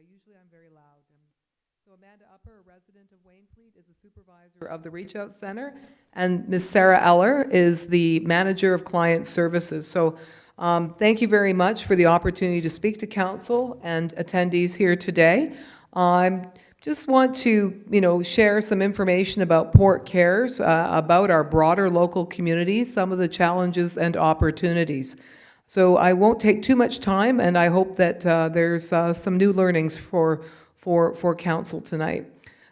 Usually I'm very loud. So Amanda Upper, a resident of Wainfleet, is a supervisor of the Reach Out Center, and Ms. Sarah Eller is the manager of client services. So thank you very much for the opportunity to speak to council and attendees here today. I just want to, share some information about Port Cares, about our broader local community, some of the challenges and opportunities. So I won't take too much time, and I hope that there's some new learnings for council tonight.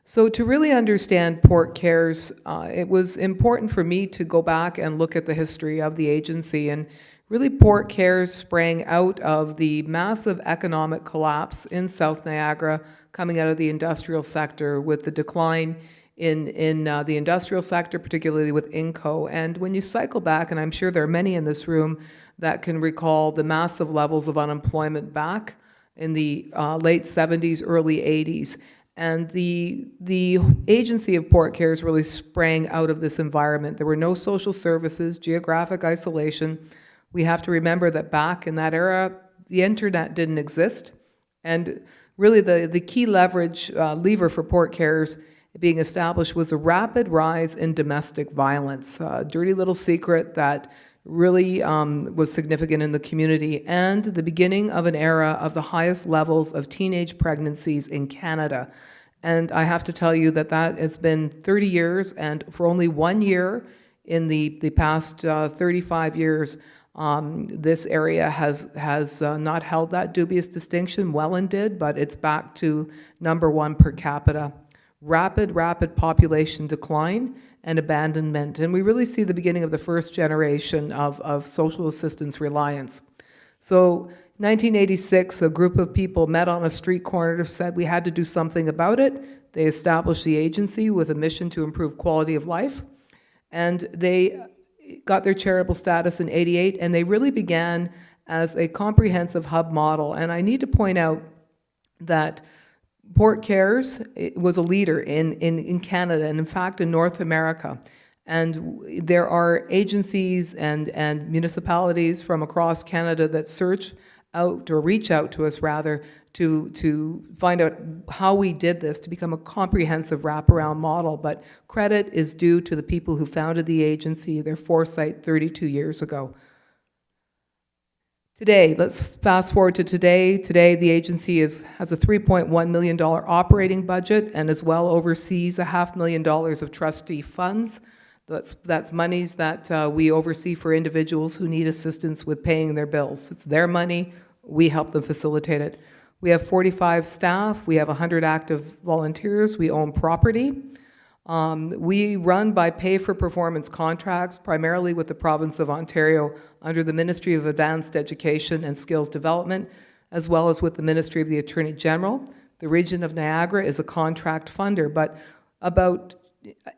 So to really understand Port Cares, it was important for me to go back and look at the history of the agency. And really, Port Cares sprang out of the massive economic collapse in South Niagara coming out of the industrial sector, with the decline in the industrial sector, particularly with Inco. And when you cycle back, and I'm sure there are many in this room that can recall the massive levels of unemployment back in the late 70s, early 80s. And the agency of Port Cares really sprang out of this environment. There were no social services, geographic isolation. We have to remember that back in that era, the internet didn't exist. And really the key lever for Port Cares being established was a rapid rise in domestic violence. A dirty little secret that really was significant in the community, and the beginning of an era of the highest levels of teenage pregnancies in Canada. And I have to tell you that has been 30 years, and for only 1 year in the past 35 years, this area has not held that dubious distinction. Welland did, but it's back to #1 per capita. Rapid population decline and abandonment. And we really see the beginning of the first generation of social assistance reliance. So 1986, a group of people met on a street corner, said we had to do something about it. They established the agency with a mission to improve quality of life. And they got their charitable status in 88, and they really began as a comprehensive hub model. And I need to point out that Port Cares was a leader in Canada, and in fact in North America. And there are agencies and municipalities from across Canada that reach out to us rather, to find out how we did this, to become a comprehensive wraparound model. But credit is due to the people who founded the agency, their foresight 32 years ago. Today, let's fast forward to today. Today, the agency has a $3.1 million operating budget, and as well oversees $500,000 of trustee funds. That's monies that we oversee for individuals who need assistance with paying their bills. It's their money. We help them facilitate it. We have 45 staff. We have 100 active volunteers. We own property. We run by pay-for-performance contracts, primarily with the province of Ontario under the Ministry of Advanced Education and Skills Development, as well as with the Ministry of the Attorney General. The region of Niagara is a contract funder, but about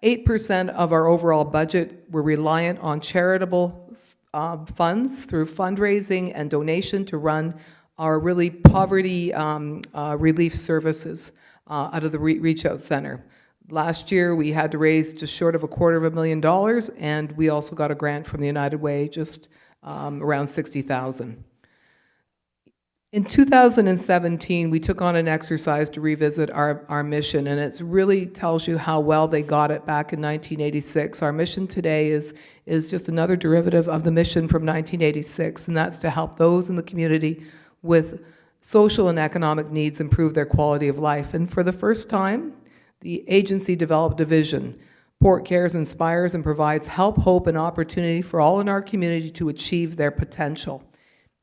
8% of our overall budget, we're reliant on charitable funds through fundraising and donation to run our really poverty relief services out of the Reach Out Center. Last year, we had to raise just short of $250,000, and we also got a grant from the United Way, just around $60,000. In 2017, we took on an exercise to revisit our mission, and it really tells you how well they got it back in 1986. Our mission today is just another derivative of the mission from 1986, and that's to help those in the community with social and economic needs improve their quality of life. And for the first time, the agency developed a vision. Port Cares inspires and provides help, hope, and opportunity for all in our community to achieve their potential.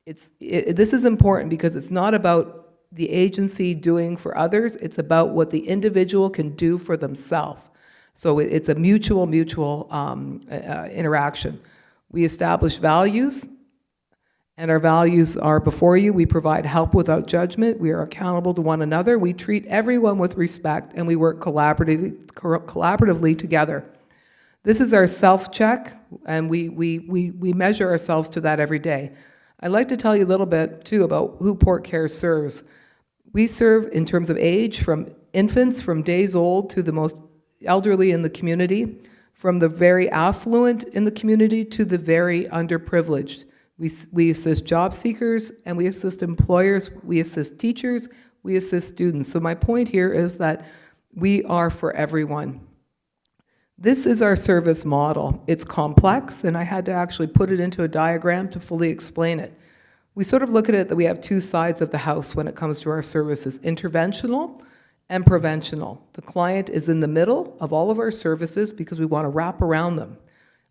This is important because it's not about the agency doing for others, it's about what the individual can do for themselves. So it's a mutual interaction. We establish values, and our values are before you. We provide help without judgment. We are accountable to one another. We treat everyone with respect, and we work collaboratively together. This is our self-check, and we measure ourselves to that every day. I'd like to tell you a little bit, too, about who Port Cares serves. We serve, in terms of age, from infants from days old to the most elderly in the community, from the very affluent in the community to the very underprivileged. We assist job seekers, and we assist employers, we assist teachers, we assist students. So my point here is that we are for everyone. This is our service model. It's complex, and I had to actually put it into a diagram to fully explain it. We sort of look at it that we have two sides of the house when it comes to our services, interventional and preventional. The client is in the middle of all of our services because we want to wrap around them.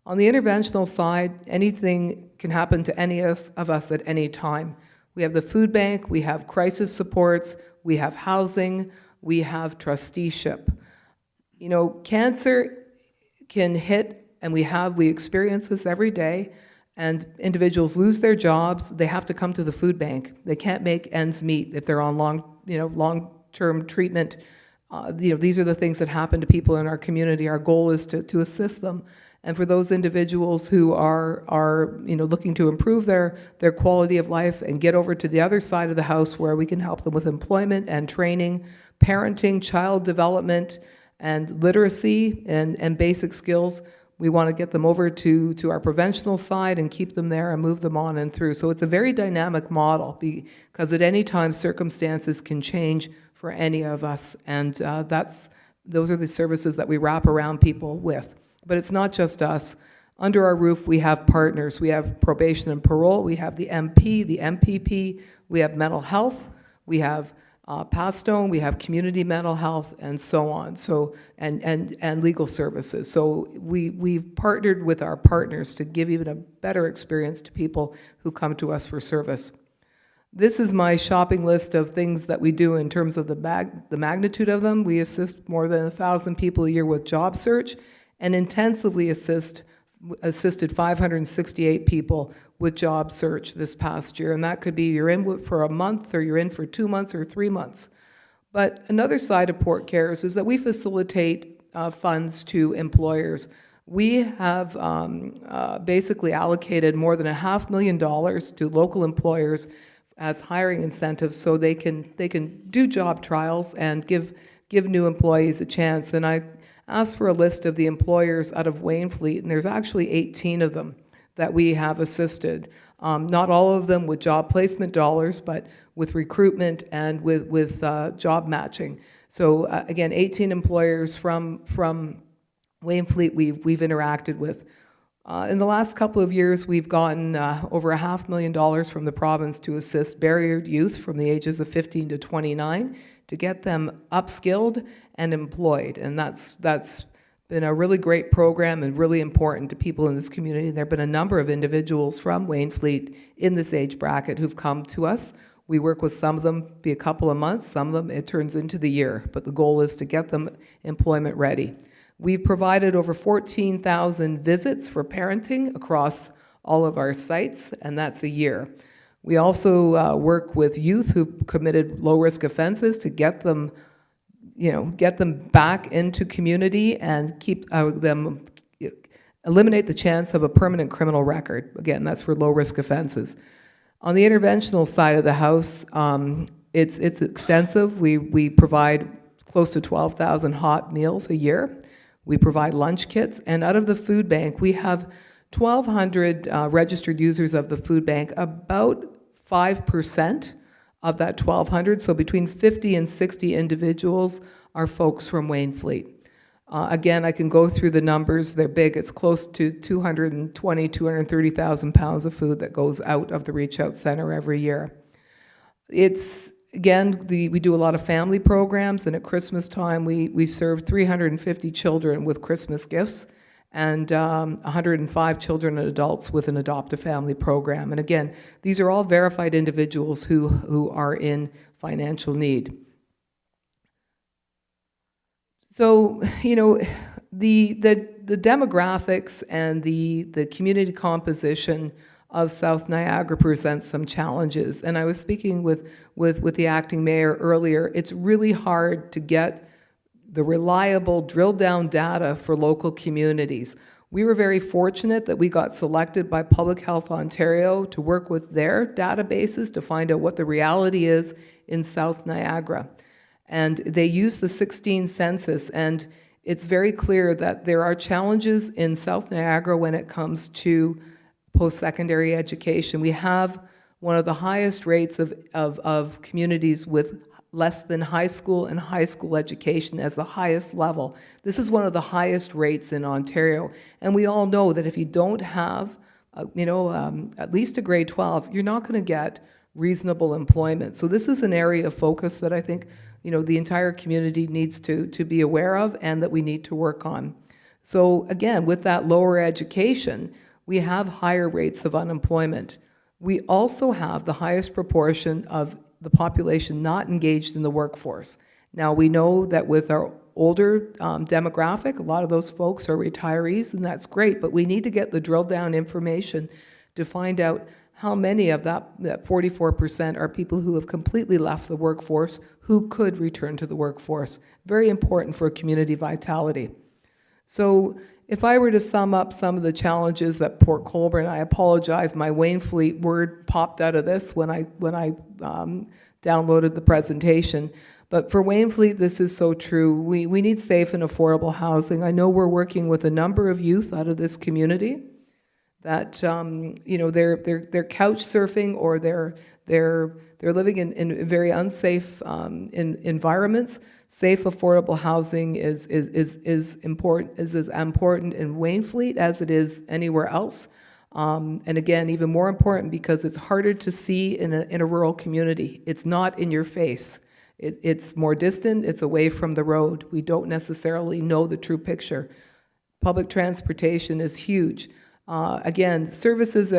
On the interventional side, anything can happen to any of us at any time. We have the food bank, we have crisis supports, we have housing, we have trusteeship. You know, cancer can hit, and we experience this every day, and individuals lose their jobs. They have to come to the food bank. They can't make ends meet if they're on long-term treatment. These are the things that happen to people in our community. Our goal is to assist them. And for those individuals who are looking to improve their quality of life and get over to the other side of the house where we can help them with employment and training, parenting, child development, and literacy and basic skills, we want to get them over to our preventional side and keep them there and move them on and through. So it's a very dynamic model because at any time circumstances can change for any of us, and those are the services that we wrap around people with. But it's not just us. Under our roof, we have partners. We have probation and parole. We have the MP, the MPP. We have mental health. We have Pastone. We have community mental health, and so on. So and legal services. So we've partnered with our partners to give even a better experience to people who come to us for service. This is my shopping list of things that we do in terms of the magnitude of them. We assist more than 1,000 people a year with job search, and intensively assisted 568 people with job search this past year. And that could be you're in for a month, or you're in for 2 months or 3 months. But another side of Port Cares is that we facilitate funds to employers. We have basically allocated more than $500,000 to local employers as hiring incentives so they can do job trials and give new employees a chance. And I asked for a list of the employers out of Wainfleet, and there's actually 18 of them that we have assisted. Not all of them with job placement dollars, but with recruitment and with job matching. So again, 18 employers from Wainfleet we've interacted with. In the last couple of years, we've gotten over $500,000 from the province to assist barriered youth from the ages of 15 to 29 to get them upskilled and employed. And that's been a really great program and really important to people in this community. There have been a number of individuals from Wainfleet in this age bracket who've come to us. We work with some of them, be a couple of months, some of them it turns into the year, but the goal is to get them employment ready. We've provided over 14,000 visits for parenting across all of our sites, and that's a year. We also work with youth who committed low-risk offenses to get them back into community and keep them, eliminate the chance of a permanent criminal record. Again, that's for low-risk offenses. On the interventional side of the house, it's extensive. We provide close to 12,000 hot meals a year. We provide lunch kits, and out of the food bank, we have 1,200 registered users of the food bank. About 5% of that 1,200, so between 50 and 60 individuals are folks from Wainfleet. Again, I can go through the numbers. They're big. It's close to 230,000 pounds of food that goes out of the Reach Out Center every year. Again, we do a lot of family programs, and at Christmas time, we serve 350 children with Christmas gifts, and 105 children and adults with an adopt-a-family program. And again, these are all verified individuals who are in financial need. So, the demographics and the community composition of South Niagara presents some challenges. And I was speaking with the acting mayor earlier. It's really hard to get the reliable drill-down data for local communities. We were very fortunate that we got selected by Public Health Ontario to work with their databases to find out what the reality is in South Niagara. And they used the 2016 census, and it's very clear that there are challenges in South Niagara when it comes to post-secondary education. We have one of the highest rates of communities with less than high school and high school education as the highest level. This is one of the highest rates in Ontario. And we all know that if you don't have, at least a grade 12, you're not going to get reasonable employment. So this is an area of focus that I think, the entire community needs to be aware of and that we need to work on. So again, with that lower education, we have higher rates of unemployment. We also have the highest proportion of the population not engaged in the workforce. Now, we know that with our older demographic, a lot of those folks are retirees, and that's great, but we need to get the drilled down information to find out how many of that 44% are people who have completely left the workforce who could return to the workforce. Very important for community vitality. So if I were to sum up some of the challenges that Port Colborne, I apologize, my Wainfleet word popped out of this when I downloaded the presentation. But for Wainfleet, this is so true. We need safe and affordable housing. I know we're working with a number of youth out of this community that they're couch surfing or they're living in very unsafe environments. Safe, affordable housing is important, is as important in Wainfleet as it is anywhere else. And again, even more important because it's harder to see in a rural community. It's not in your face. It's more distant. It's away from the road. We don't necessarily know the true picture. Public transportation is huge. Again, services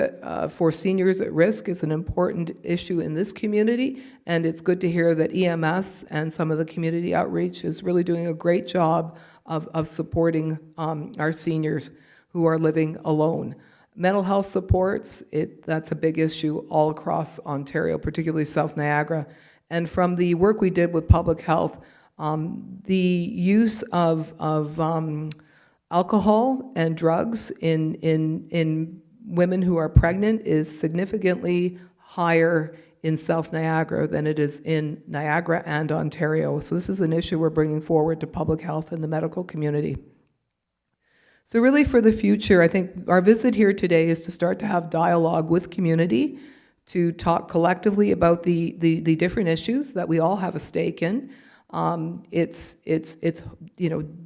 for seniors at risk is an important issue in this community, and it's good to hear that EMS and some of the community outreach is really doing a great job of supporting our seniors who are living alone. Mental health supports, that's a big issue all across Ontario, particularly South Niagara. And from the work we did with public health, the use of alcohol and drugs in women who are pregnant is significantly higher in South Niagara than it is in Niagara and Ontario. So this is an issue we're bringing forward to public health and the medical community. So really for the future, I think our visit here today is to start to have dialogue with community, to talk collectively about the different issues that we all have a stake in. It's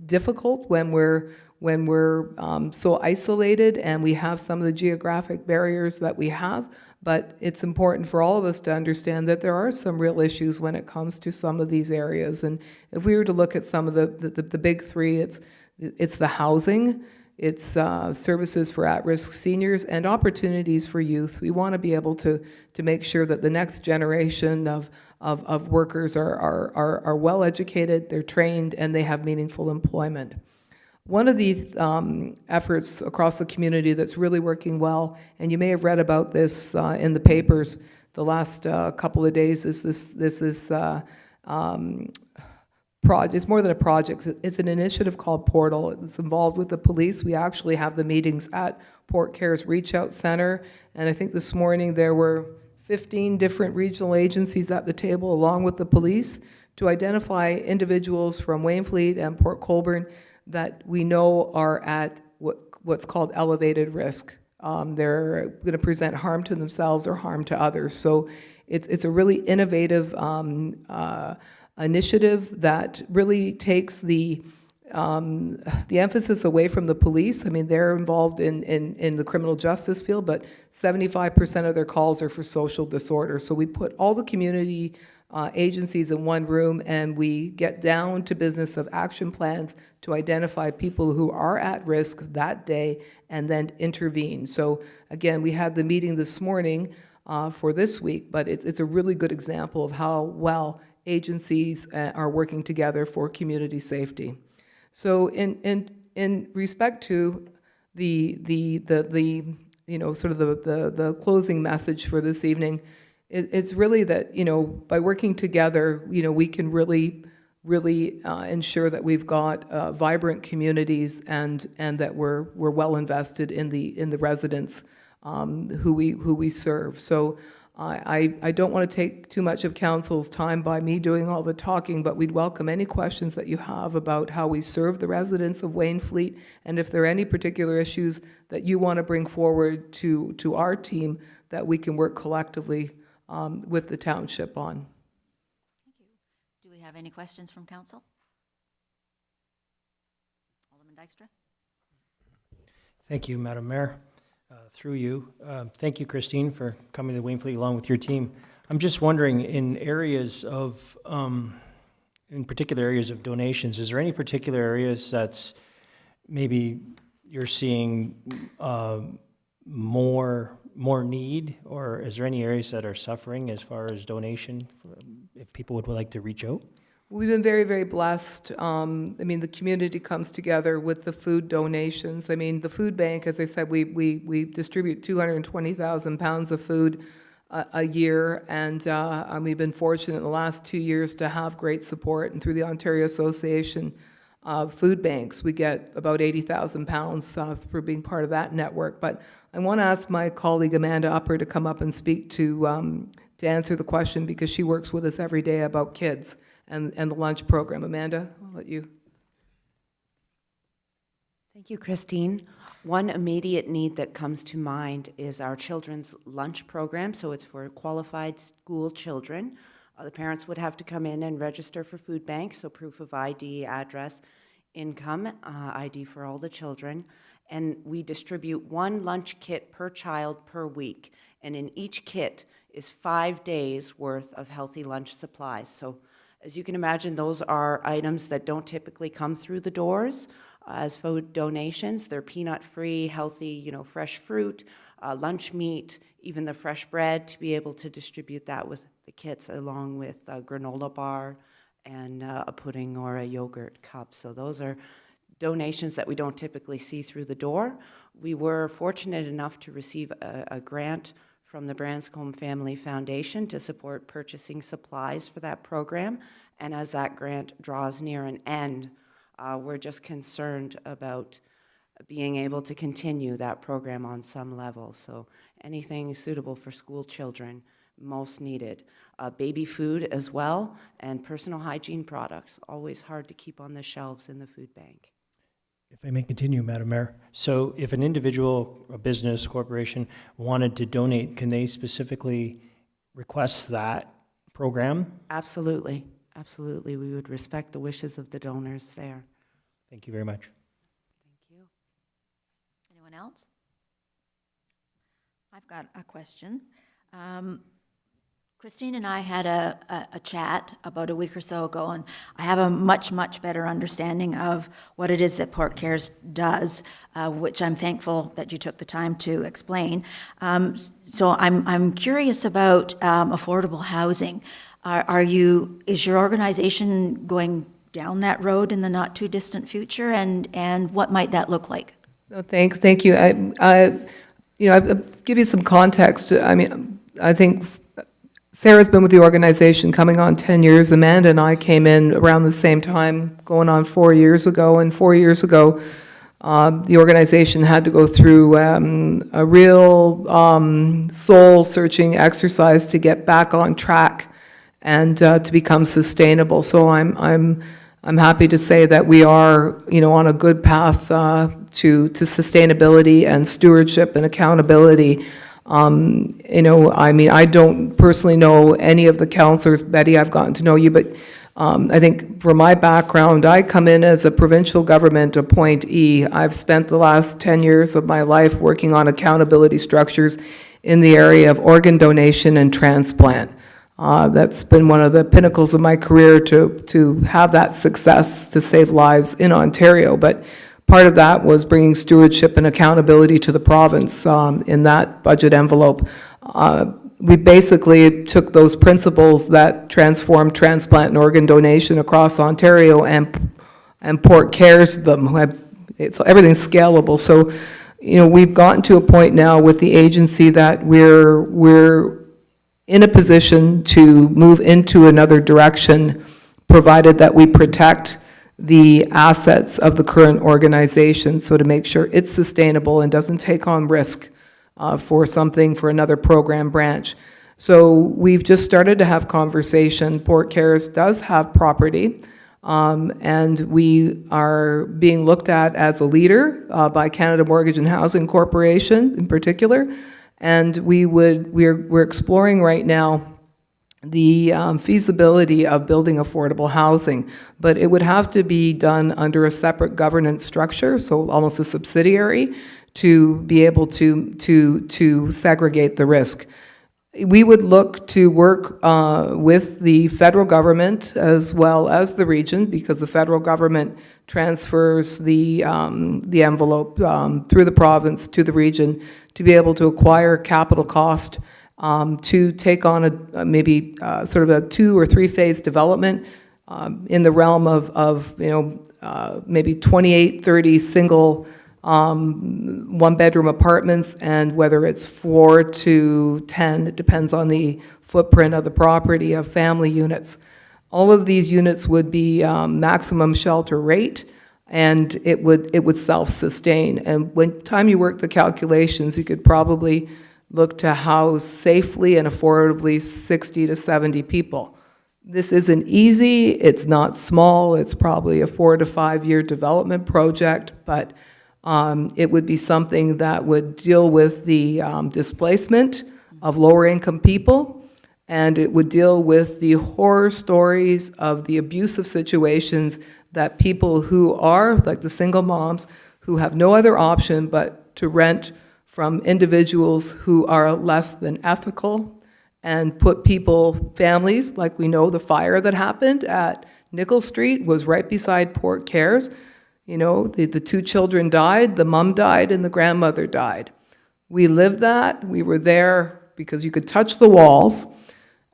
difficult when we're so isolated and we have some of the geographic barriers that we have, but it's important for all of us to understand that there are some real issues when it comes to some of these areas. And if we were to look at some of the big three, it's the housing, it's services for at-risk seniors, and opportunities for youth. We want to be able to make sure that the next generation of workers are well educated, they're trained, and they have meaningful employment. One of these efforts across the community that's really working well, and you may have read about this in the papers the last couple of days, is this project. It's more than a project. It's an initiative called Portal. It's involved with the police. We actually have the meetings at Port Care's Reach Out Center, and I think this morning there were 15 different regional agencies at the table along with the police to identify individuals from Wainfleet and Port Colborne that we know are at what's called elevated risk. They're going to present harm to themselves or harm to others. So it's a really innovative initiative that really takes the emphasis away from the police. I mean, they're involved in the criminal justice field, but 75% of their calls are for social disorder. So we put all the community agencies in one room, and we get down to business of action plans to identify people who are at risk that day and then intervene. So again, we had the meeting this morning for this week, but it's a really good example of how well agencies are working together for community safety. So in respect to the closing message for this evening, it's really that, by working together, we can really ensure that we've got vibrant communities and that we're well invested in the residents who we serve. So I don't want to take too much of council's time by me doing all the talking, but we'd welcome any questions that you have about how we serve the residents of Wainfleet, and if there are any particular issues that you want to bring forward to our team that we can work collectively with the township on. Thank you. we have any questions from council? Alderman Dykstra? Thank you, Madam Mayor. Through you, thank you, Christine, for coming to Wainfleet along with your team. I'm just wondering, in areas of, in particular areas of donations, is there any particular areas that's maybe you're seeing more need, or is there any areas that are suffering as far as donation, if people would like to reach out? We've been very, very blessed. I mean, the community comes together with the food donations. I mean, the food bank, as I said, we distribute 220,000 pounds of food a year, and we've been fortunate in the last 2 years to have great support. And through the Ontario Association of Food Banks, we get about 80,000 pounds for being part of that network. But I want to ask my colleague Amanda Upper to come up and speak to answer the question, because she works with us every day about kids and the lunch program. Amanda, I'll let you. Thank you, Christine. One immediate need that comes to mind is our children's lunch program. So it's for qualified school children. The parents would have to come in and register for food banks, so proof of ID, address, income, ID for all the children. And we distribute one lunch kit per child per week. And in each kit is 5 days worth of healthy lunch supplies. So as you can imagine, those are items that don't typically come through the doors as food donations. They're peanut-free, healthy, fresh fruit, lunch meat, even the fresh bread, to be able to distribute that with the kits, along with a granola bar and a pudding or a yogurt cup. So those are donations that we don't typically see through the door. We were fortunate enough to receive a grant from the Branscombe Family Foundation to support purchasing supplies for that program. And as that grant draws near an end, we're just concerned about being able to continue that program on some level. So anything suitable for school children, most needed. Baby food as well, and personal hygiene products, always hard to keep on the shelves in the food bank. If I may continue, Madam Mayor. So if an individual, a business, corporation wanted to donate, can they specifically request that program? Absolutely. Absolutely. We would respect the wishes of the donors there. Thank you very much. Thank you. Anyone else? I've got a question. Christine and I had a chat about a week or so ago, and I have a much, much better understanding of what it is that Port Cares does, which I'm thankful that you took the time to explain. So I'm curious about affordable housing. Is your organization going down that road in the not too distant future, and what might that look like? No, thank you. I'll give you some context. I mean, I think Sarah's been with the organization coming on 10 years. Amanda and I came in around the same time, going on 4 years ago. And 4 years ago, the organization had to go through a real soul-searching exercise to get back on track and to become sustainable. So I'm happy to say that we are, on a good path to sustainability and stewardship and accountability. I mean, I don't personally know any of the councillors. Betty, I've gotten to know you, but I think for my background, I come in as a provincial government appointee. I've spent the last 10 years of my life working on accountability structures in the area of organ donation and transplant. That's been one of the pinnacles of my career to have that success to save lives in Ontario. But part of that was bringing stewardship and accountability to the province in that budget envelope. We basically took those principles that transformed transplant and organ donation across Ontario and Port Cares them. Everything's scalable. So, we've gotten to a point now with the agency that we're in a position to move into another direction, provided that we protect the assets of the current organization, so to make sure it's sustainable and doesn't take on risk for another program branch. So we've just started to have conversation. Port Cares does have property, and we are being looked at as a leader by Canada Mortgage and Housing Corporation in particular. And we're exploring right now the feasibility of building affordable housing, but it would have to be done under a separate governance structure, so almost a subsidiary, to be able to segregate the risk. We would look to work with the federal government as well as the region, because the federal government transfers the envelope through the province to the region to be able to acquire capital cost to take on a maybe sort of a 2 or 3 phase development in the realm of maybe 28, 30 single one-bedroom apartments, and whether it's 4 to 10, it depends on the footprint of the property, of family units. All of these units would be maximum shelter rate, and it would self-sustain. And when time you work the calculations, you could probably look to house safely and affordably 60 to 70 people. This isn't easy, it's not small, it's probably a 4 to 5 year development project, but it would be something that would deal with the displacement of lower income people, and it would deal with the horror stories of the abusive situations that people who are, like the single moms, who have no other option but to rent from individuals who are less than ethical, and put people, families, like we know the fire that happened at Nickel Street was right beside Port Cares. You know, the 2 children died, the mom died, and the grandmother died. We lived that, we were there because you could touch the walls.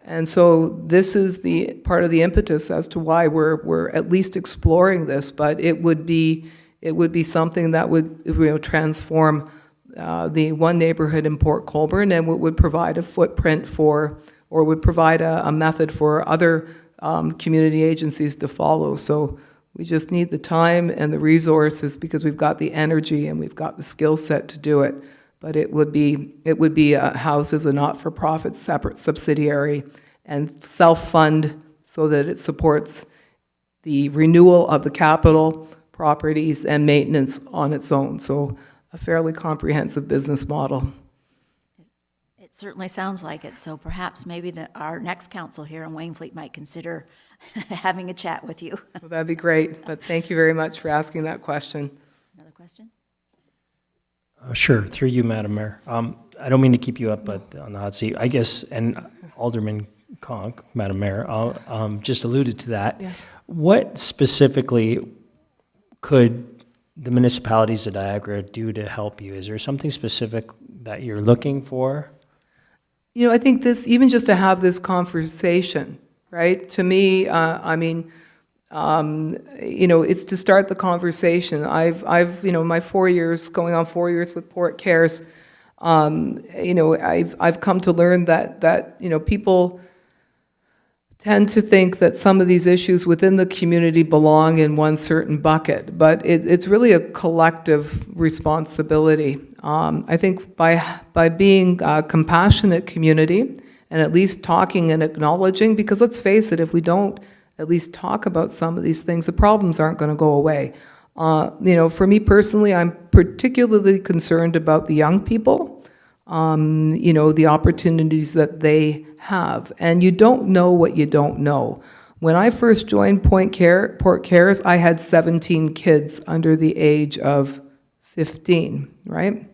And so this is the part of the impetus as to why we're at least exploring this, but it would be something that would transform the one neighborhood in Port Colborne, and would provide a footprint for, or would provide a method for other community agencies to follow. So we just need the time and the resources, because we've got the energy and we've got the skill set to do it. But it would be housed as a not-for-profit separate subsidiary and self-fund so that it supports the renewal of the capital, properties, and maintenance on its own. So a fairly comprehensive business model. It certainly sounds like it, so perhaps maybe our next council here in Wainfleet might consider having a chat with you. Well, that'd be great, but thank you very much for asking that question. Another question? Sure, through you, Madam Mayor. I don't mean to keep you up on the hot seat, I guess, and Alderman Conk, Madam Mayor, just alluded to that. Yeah. What specifically could the municipalities of Niagara do to help you? Is there something specific that you're looking for? You know, I think this, even just to have this conversation, right? To me, I mean, it's to start the conversation. I've my 4 years, going on 4 years with Port Cares, I've come to learn that people tend to think that some of these issues within the community belong in one certain bucket, but it's really a collective responsibility. I think by being a compassionate community, and at least talking and acknowledging, because let's face it, if we don't at least talk about some of these things, the problems aren't going to go away. For me personally, I'm particularly concerned about the young people, the opportunities that they have. And you don't know what you don't know. When I first joined Port Cares, I had 17 kids under the age of 15, right?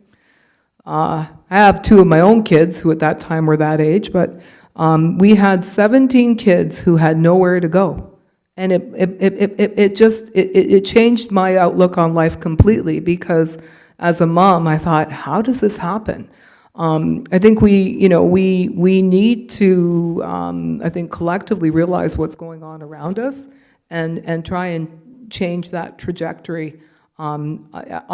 I have 2 of my own kids who at that time were that age, but we had 17 kids who had nowhere to go. And it changed my outlook on life completely, because as a mom, I thought, how does this happen? I think we need to, I think, collectively realize what's going on around us and try and change that trajectory. Again,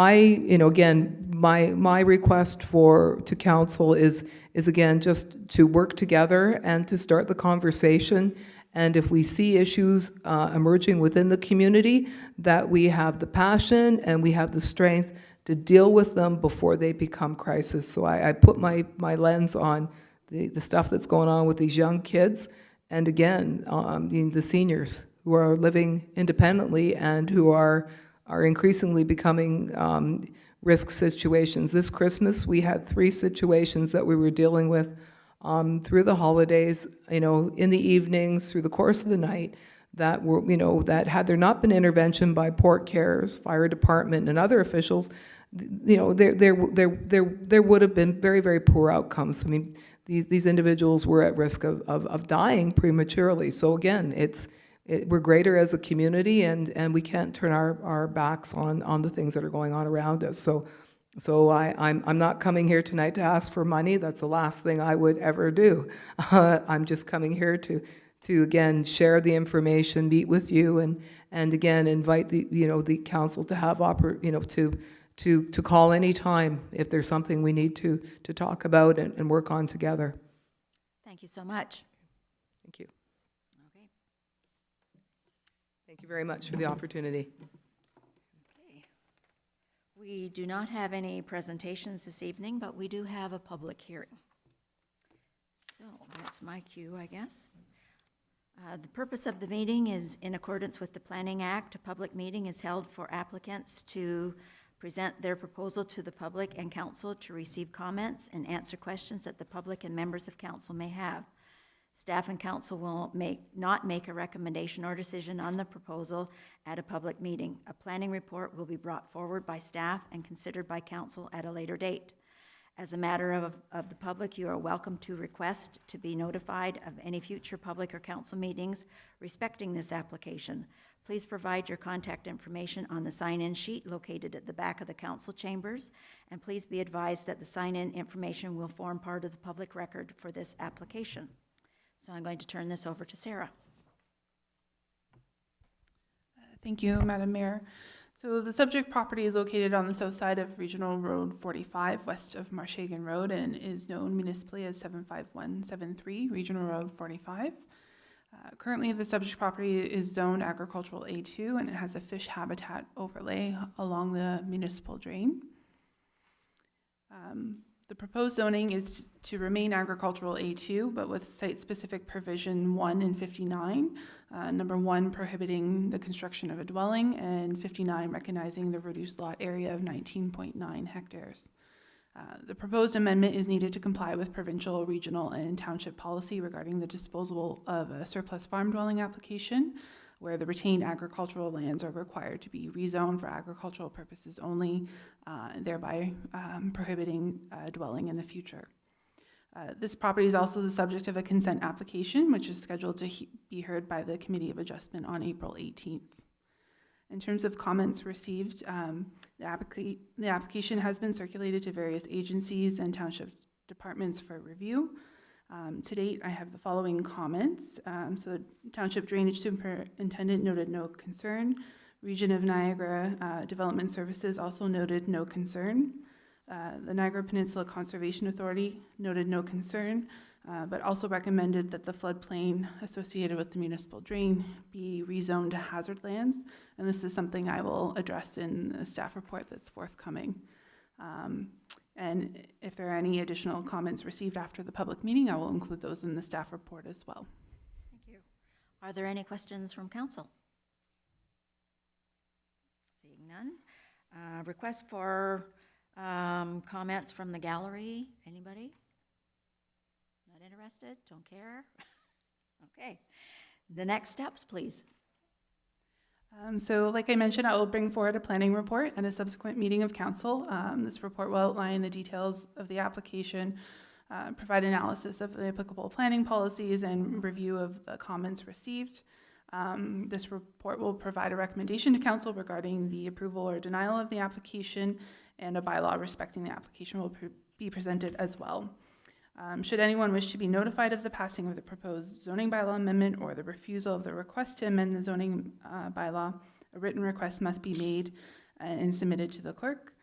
my request to council is again, just to work together and to start the conversation. And if we see issues emerging within the community, that we have the passion and we have the strength to deal with them before they become crisis. So I put my lens on the stuff that's going on with these young kids, and again, the seniors who are living independently and who are increasingly becoming risk situations. This Christmas, we had 3 situations that we were dealing with through the holidays, in the evenings, through the course of the night, that were, that had there not been intervention by Port Cares, fire department, and other officials, there would have been very, very poor outcomes. I mean, these individuals were at risk of dying prematurely. So again, we're greater as a community, and we can't turn our backs on the things that are going on around us. So I'm not coming here tonight to ask for money. That's the last thing I would ever do. I'm just coming here to again share the information, meet with you, and again invite the council to have to call any time if there's something we need to talk about and work on together. Thank you so much. Thank you. Okay. Thank you very much for the opportunity. Okay. We do not have any presentations this evening, but we do have a public hearing. So that's my cue, I guess. The purpose of the meeting is in accordance with the Planning Act. A public meeting is held for applicants to present their proposal to the public and council to receive comments and answer questions that the public and members of council may have. Staff and council will not make a recommendation or decision on the proposal at a public meeting. A planning report will be brought forward by staff and considered by council at a later date. As a matter of the public, you are welcome to request to be notified of any future public or council meetings respecting this application. Please provide your contact information on the sign-in sheet located at the back of the council chambers, and please be advised that the sign-in information will form part of the public record for this application. So I'm going to turn this over to Sarah. Thank you, Madam Mayor. So the subject property is located on the south side of Regional Road 45, west of Marshagan Road, and is known municipally as 75173 Regional Road 45. Currently, the subject property is zoned agricultural A2, and it has a fish habitat overlay along the municipal drain. The proposed zoning is to remain agricultural A2, but with site-specific provision 1 and 59. Number 1 prohibiting the construction of a dwelling, and 59 recognizing the reduced lot area of 19.9 hectares. The proposed amendment is needed to comply with provincial, regional, and township policy regarding the disposal of a surplus farm dwelling application, where the retained agricultural lands are required to be rezoned for agricultural purposes only, thereby prohibiting dwelling in the future. This property is also the subject of a consent application, which is scheduled to be heard by the Committee of Adjustment on April 18th. In terms of comments received, the application has been circulated to various agencies and township departments for review. To date, I have the following comments. So the Township Drainage Superintendent noted no concern. Region of Niagara Development Services also noted no concern. The Niagara Peninsula Conservation Authority noted no concern, but also recommended that the floodplain associated with the municipal drain be rezoned to hazard lands. And this is something I will address in the staff report that's forthcoming. And if there are any additional comments received after the public meeting, I will include those in the staff report as well. Thank you. Are there any questions from council? Seeing none. Request for comments from the gallery. Anybody? Not interested? Don't care? Okay. The next steps, please. So like I mentioned, I will bring forward a planning report at a subsequent meeting of council. This report will outline the details of the application, provide analysis of the applicable planning policies, and review of the comments received. This report will provide a recommendation to council regarding the approval or denial of the application, and a bylaw respecting the application will be presented as well. Should anyone wish to be notified of the passing of the proposed zoning bylaw amendment or the refusal of the request to amend the zoning bylaw, a written request must be made and submitted to the clerk.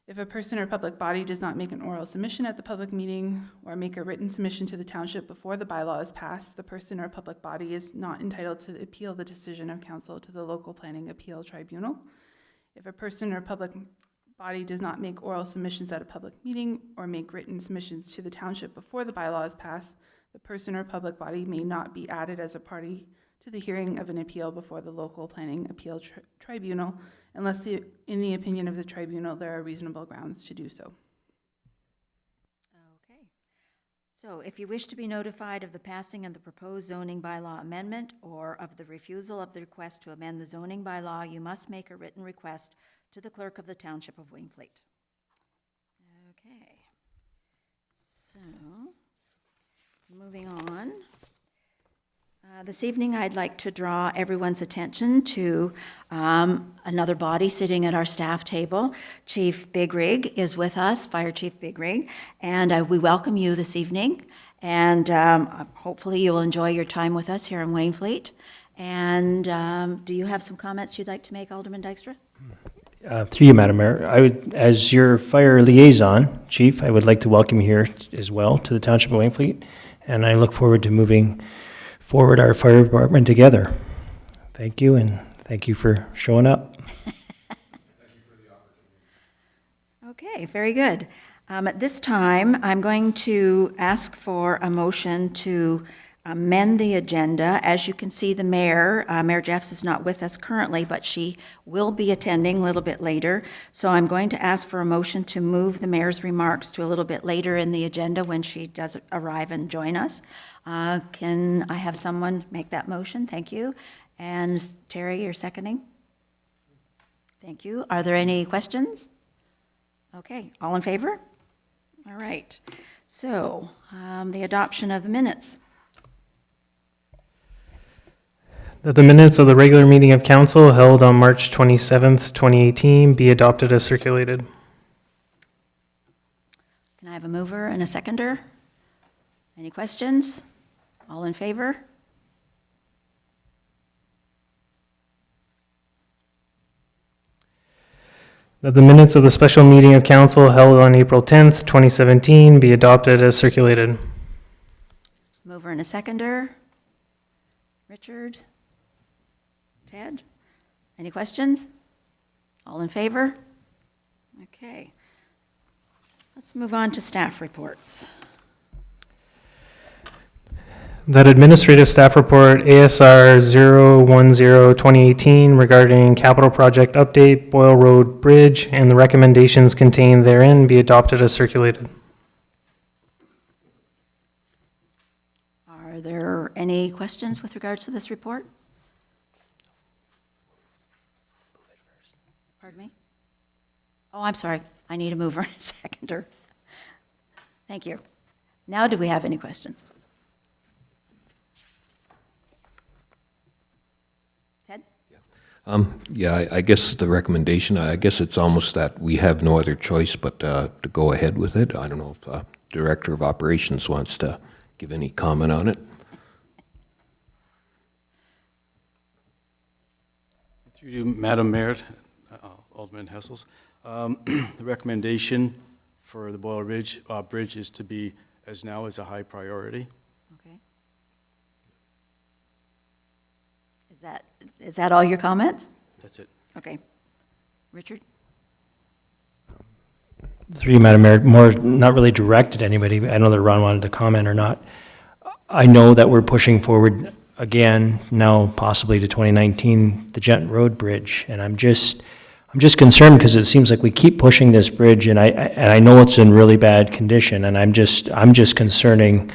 If a person or public body does not make an oral submission at the public meeting or make a written submission to the township before the bylaw is passed, the person or public body is not entitled to appeal the decision of council to the local planning appeal tribunal. If a person or public body does not make oral submissions at a public meeting or make written submissions to the township before the bylaw is passed, the person or public body may not be added as a party to the hearing of an appeal before the local planning appeal tribunal unless, in the opinion of the tribunal, there are reasonable grounds to do so. Okay. So if you wish to be notified of the passing of the proposed zoning bylaw amendment or of the refusal of the request to amend the zoning bylaw, you must make a written request to the clerk of the Township of Wainfleet. Okay. So, moving on. This evening, I'd like to draw everyone's attention to another body sitting at our staff table. Chief Big Rig is with us, Fire Chief Big Rig, and we welcome you this evening. And hopefully you'll enjoy your time with us here in Wainfleet. And do you have some comments you'd like to make, Alderman Dykstra? Through you, Madam Mayor, I would, as your fire liaison, Chief, I would like to welcome you here as well to the Township of Wainfleet, and I look forward to moving forward our fire department together. Thank you, and thank you for showing up. Okay, very good. At this time, I'm going to ask for a motion to amend the agenda. As you can see, the mayor, Mayor Jeffs is not with us currently, but she will be attending a little bit later. So I'm going to ask for a motion to move the mayor's remarks to a little bit later in the agenda when she does arrive and join us. Can I have someone make that motion? Thank you. And Terry, you're seconding? Thank you. Are there any questions? Okay, all in favor? All right. So, the adoption of the minutes. That the minutes of the regular meeting of council held on March 27th, 2018 be adopted as circulated. Can I have a mover and a seconder? Any questions? All in favor? That the minutes of the special meeting of council held on April 10th, 2017 be adopted as circulated. Mover and a seconder? Richard? Ted? Any questions? All in favor? Okay. Let's move on to staff reports. That administrative staff report ASR 010-2018 regarding capital project update, Boyle Road Bridge, and the recommendations contained therein be adopted as circulated. Are there any questions with regards to this report? Pardon me? Oh, I'm sorry. I need a mover and a seconder. Thank you. Now, do we have any questions? Ted? Yeah, I guess the recommendation, I guess it's almost that we have no other choice but to go ahead with it. I don't know if Director of Operations wants to give any comment on it. Through you, Madam Mayor, Alderman Hessels. The recommendation for the Boyle Ridge Bridge is to be, as now, as a high priority. Okay. Is that all your comments? That's it. Okay. Richard? Through you, Madam Mayor, more not really directed at anybody. I know that Ron wanted to comment or not. I know that we're pushing forward again, now possibly to 2019, the Gent Road Bridge, and I'm just concerned because it seems like we keep pushing this bridge, and I know it's in really bad condition, and I'm just concerning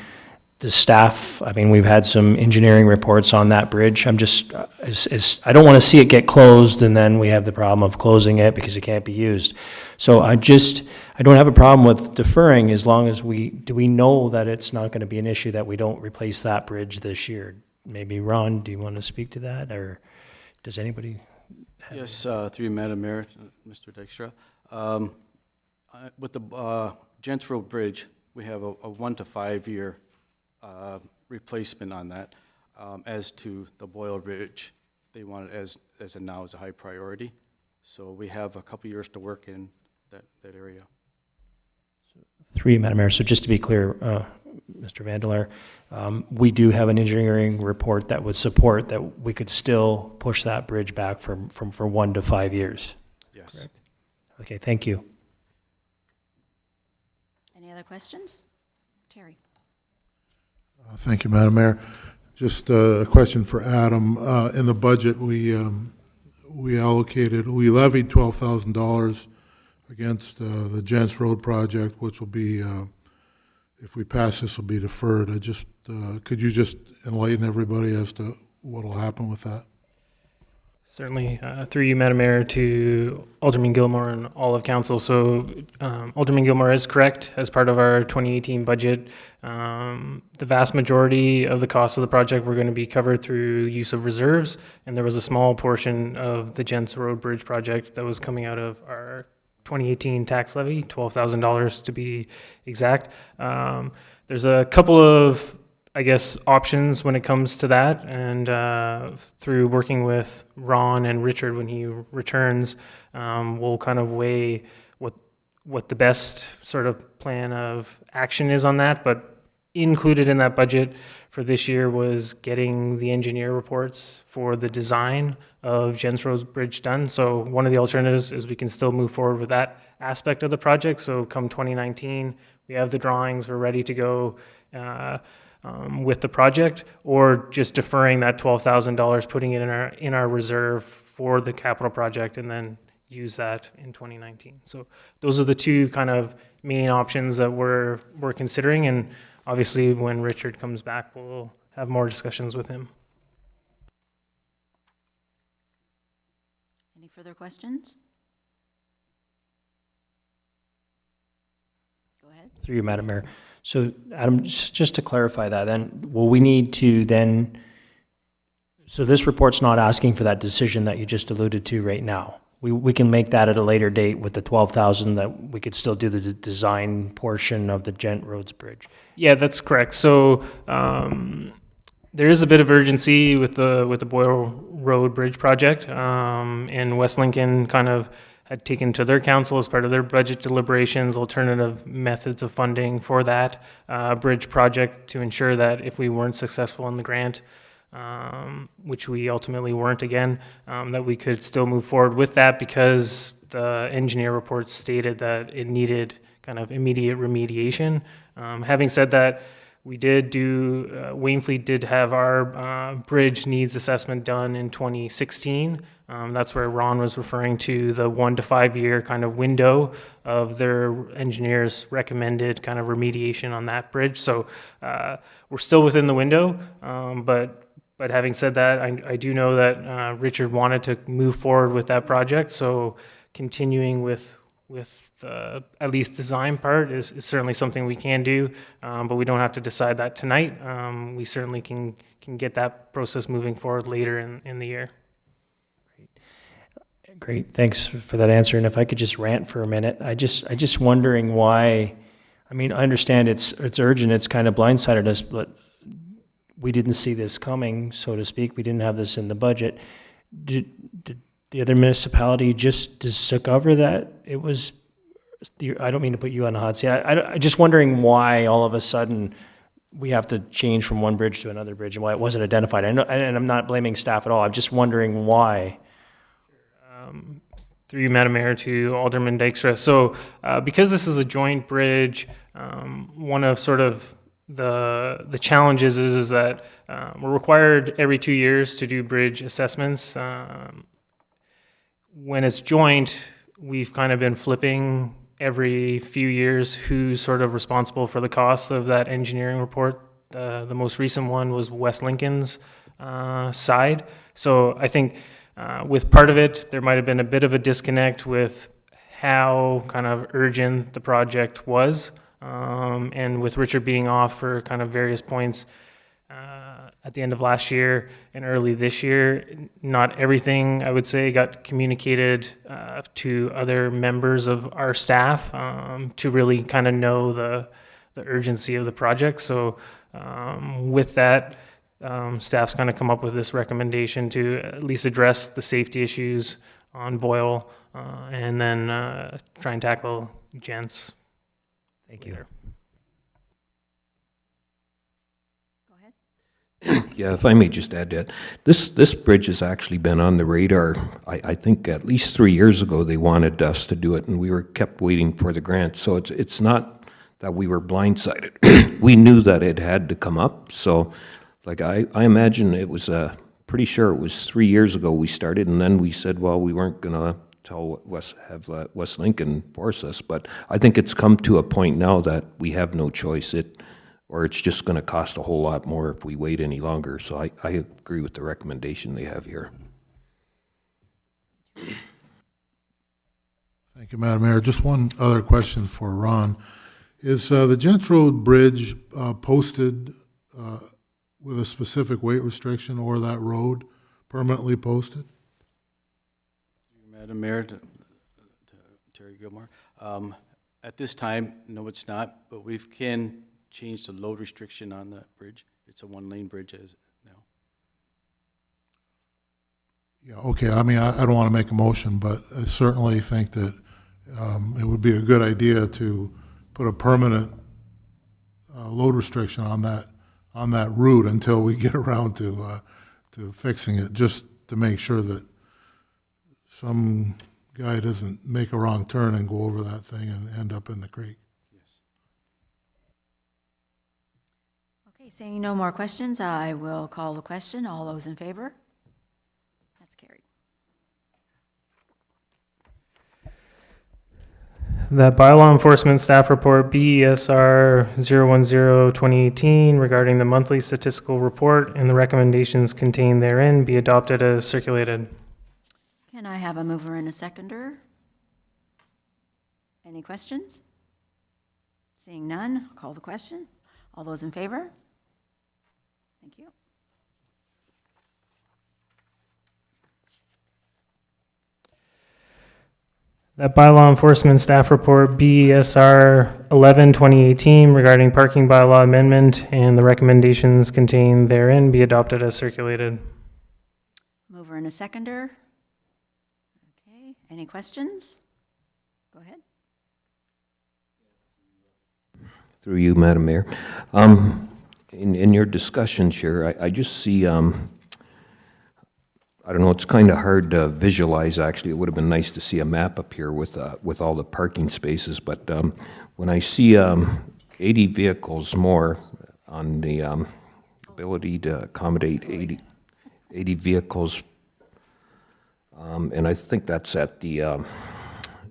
the staff. I mean, we've had some engineering reports on that bridge. I'm just, I don't want to see it get closed, and then we have the problem of closing it because it can't be used. So I don't have a problem with deferring as long as we know that it's not going to be an issue that we don't replace that bridge this year. Maybe Ron, do you want to speak to that, or does anybody? Yes, through you, Madam Mayor, Mr. Dykstra. With the Gents Road Bridge, we have a 1 to 5 year replacement on that. As to the Boyle Ridge, they want it as of now as a high priority. So we have a couple years to work in that area. Through you, Madam Mayor. So just to be clear, Mr. Vandelaar, we do have an engineering report that would support that we could still push that bridge back for 1 to 5 years. Yes. Correct. Okay, thank you. Any other questions? Terry? Thank you, Madam Mayor. Just a question for Adam. In the budget, we levied $12,000 against the Gents Road project, which will be if we pass, this will be deferred. I just, could you just enlighten everybody as to what will happen with that? Certainly, through you, Madam Mayor, to Alderman Gilmore and all of council. So Alderman Gilmore is correct. As part of our 2018 budget, the vast majority of the cost of the project were going to be covered through use of reserves, and there was a small portion of the Gents Road Bridge project that was coming out of our 2018 tax levy, $12,000 to be exact. There's a couple of, I guess, options when it comes to that, and through working with Ron and Richard when he returns, we'll kind of weigh what the best sort of plan of action is on that. But included in that budget for this year was getting the engineer reports for the design of Gents Road Bridge done. So one of the alternatives is we can still move forward with that aspect of the project. So come 2019, we have the drawings, we're ready to go with the project, or just deferring that $12,000, putting it in our reserve for the capital project, and then use that in 2019. So those are the two kind of main options that we're considering, and obviously when Richard comes back, we'll have more discussions with him. Any further questions? Go ahead. Through you, Madam Mayor. So, Adam, just to clarify that, then, will we need to then, so this report's not asking for that decision that you just alluded to right now. We can make that at a later date with the 12,000, that we could still do the design portion of the Gent Roads Bridge. Yeah, that's correct. So there is a bit of urgency with the Boyle Road Bridge project, and West Lincoln kind of had taken to their council as part of their budget deliberations alternative methods of funding for that bridge project, to ensure that if we weren't successful in the grant, which we ultimately weren't again, that we could still move forward with that, because the engineer report stated that it needed kind of immediate remediation. Having said that, we did do, Wainfleet did have our bridge needs assessment done in 2016. That's where Ron was referring to the 1 to 5 year kind of window of their engineers' recommended kind of remediation on that bridge. So we're still within the window, but having said that, I do know that Richard wanted to move forward with that project. So continuing with the at least design part is certainly something we can do, but we don't have to decide that tonight. We certainly can get that process moving forward later in the year. Great, thanks for that answer. And if I could just rant for a minute, I just wondering why. I mean, I understand it's urgent, it's kind of blindsided us, but we didn't see this coming, so to speak. We didn't have this in the budget. Did the other municipality just discover that it was? I don't mean to put you on the hot seat. I'm just wondering why all of a sudden we have to change from one bridge to another bridge, and why it wasn't identified. I know, and I'm not blaming staff at all. I'm just wondering why. Through you, Madam Mayor, to Alderman Dykstra. So because this is a joint bridge, one of sort of the challenges is that we're required every 2 years to do bridge assessments. When it's joint, we've kind of been flipping every few years who's sort of responsible for the costs of that engineering report. The most recent one was West Lincoln's side. So I think with part of it, there might have been a bit of a disconnect with how kind of urgent the project was. And with Richard being off for kind of various points at the end of last year and early this year, not everything, I would say, got communicated to other members of our staff to really kind of know the urgency of the project. So with that, staff's kind of come up with this recommendation to at least address the safety issues on Boyle, and then try and tackle Gents. Thank you. Go ahead. Yeah, if I may just add that, this bridge has actually been on the radar. I think at least 3 years ago, they wanted us to do it, and we were kept waiting for the grant. So it's not that we were blindsided. We knew that it had to come up. So like I imagine it was pretty sure it was 3 years ago we started, and then we said, well, we weren't going to tell West Lincoln force us, but I think it's come to a point now that we have no choice. Or it's just going to cost a whole lot more if we wait any longer. So I agree with the recommendation they have here. Thank you, Madam Mayor. Just one other question for Ron. Is the Gents Road Bridge posted with a specific weight restriction, or that road permanently posted? Madam Mayor, to Terry Gilmore. At this time, no, it's not, but we can change the load restriction on that bridge. It's a one-lane bridge as now. Yeah, okay. I mean, I don't want to make a motion, but I certainly think that it would be a good idea to put a permanent load restriction on that route until we get around to fixing it, just to make sure that some guy doesn't make a wrong turn and go over that thing and end up in the creek. Okay, seeing no more questions, I will call the question. All those in favor? That's carried. That bylaw enforcement staff report BESR 010-2018 regarding the monthly statistical report and the recommendations contained therein be adopted as circulated. Can I have a mover and a seconder? Any questions? Seeing none, I'll call the question. All those in favor? Thank you. That bylaw enforcement staff report BESR 11-2018 regarding parking bylaw amendment and the recommendations contained therein be adopted as circulated. Mover and a seconder? Okay, any questions? Go ahead. Through you, Madam Mayor. In your discussion, Chair, I just see, I don't know, it's kind of hard to visualize, actually. It would have been nice to see a map up here with all the parking spaces, but when I see 80 vehicles more on the ability to accommodate 80 vehicles, and I think that's at the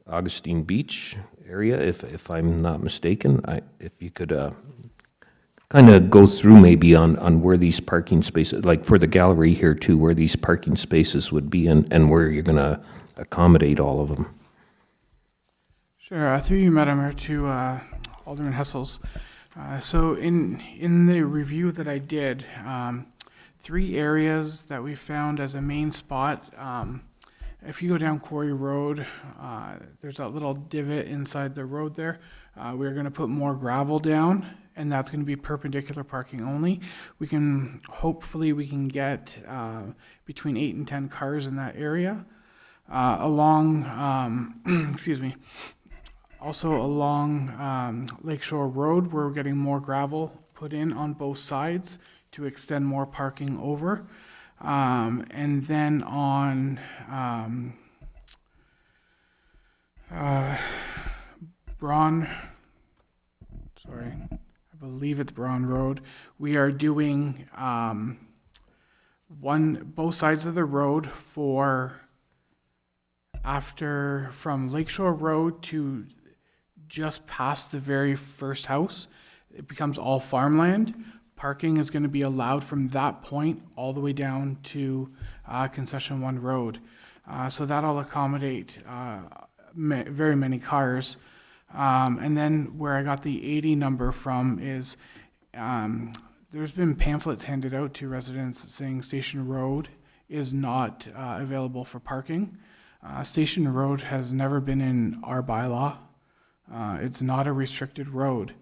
Augustine Beach area, if I'm not mistaken. If you could kind of go through maybe on where these parking spaces, like for the gallery here too, where these parking spaces would be and where you're going to accommodate all of them. Sure. Through you, Madam Mayor, to Alderman Hessels. So in the review that I did, 3 areas that we found as a main spot. If you go down Quarry Road, there's a little divot inside the road there. We're going to put more gravel down, and that's going to be perpendicular parking only. Hopefully we can get between 8 and 10 cars in that area. Excuse me. Also along Lakeshore Road, we're getting more gravel put in on both sides to extend more parking over. And then on I believe it's Braun Road, we are doing both sides of the road from Lakeshore Road to just past the very first house. It becomes all farmland. Parking is going to be allowed from that point all the way down to Concession 1 Road. So that'll accommodate very many cars. And then where I got the 80 number from is there's been pamphlets handed out to residents saying Station Road is not available for parking. Station Road has never been in our bylaw. It's not a restricted road.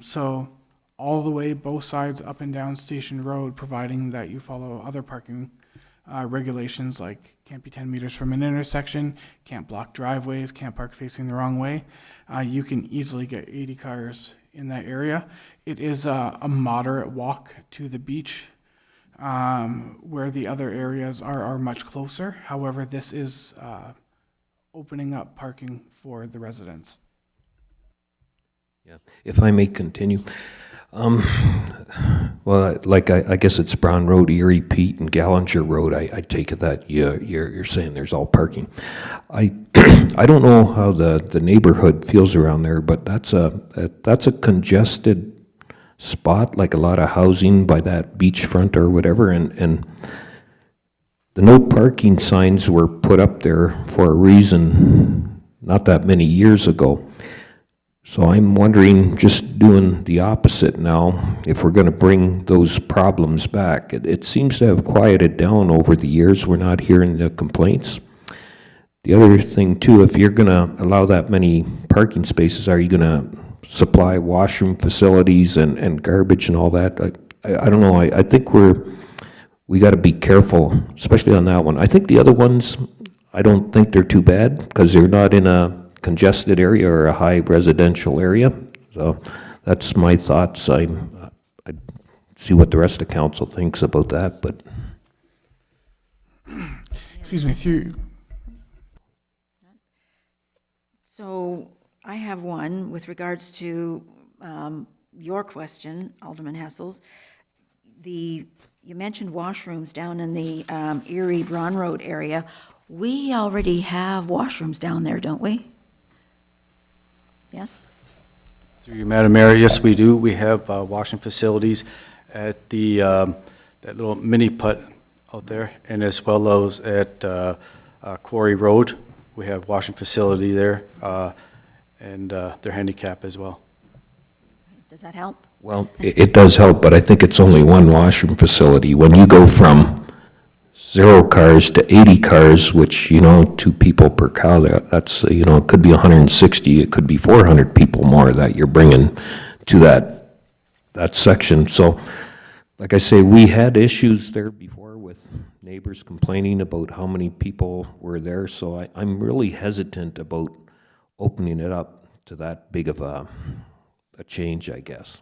So all the way, both sides, up and down Station Road, providing that you follow other parking regulations like can't be 10 meters from an intersection, can't block driveways, can't park facing the wrong way. You can easily get 80 cars in that area. It is a moderate walk to the beach, where the other areas are much closer. However, this is opening up parking for the residents. Yeah, if I may continue. Well, like, I guess it's Brown Road, Erie, Pete, and Gallinger Road. I take it that you're saying there's all parking. I, I don't know how the neighborhood feels around there, but that's a congested spot, like a lot of housing by that beachfront or whatever, and the no parking signs were put up there for a reason not that many years ago. So I'm wondering, just doing the opposite now, if we're going to bring those problems back. It seems to have quieted down over the years. We're not hearing the complaints. The other thing too, if you're going to allow that many parking spaces, are you going to supply washroom facilities and garbage and all that? I don't know. I think we got to be careful, especially on that one. I think the other ones, I don't think they're too bad because they're not in a congested area or a high residential area. So that's my thoughts. I see what the rest of council thinks about that, but Excuse me, through, So I have one with regards to your question, Alderman Hessels. You mentioned washrooms down in the Erie Braun Road area. We already have washrooms down there, don't we? Yes? Through you, Madam Mayor, yes, we do. We have washing facilities at the, that little mini putt out there, and as well as at Quarry Road. We have washing facility there, and they're handicap as well. Does that help? well, it does help, but I think it's only one washroom facility. When you go from 0 cars to 80 cars, which, 2 people per car, that's, it could be 160, it could be 400 people more that you're bringing to that section. So, like I say, we had issues there before with neighbors complaining about how many people were there, so I'm really hesitant about opening it up to that big of a change, I guess.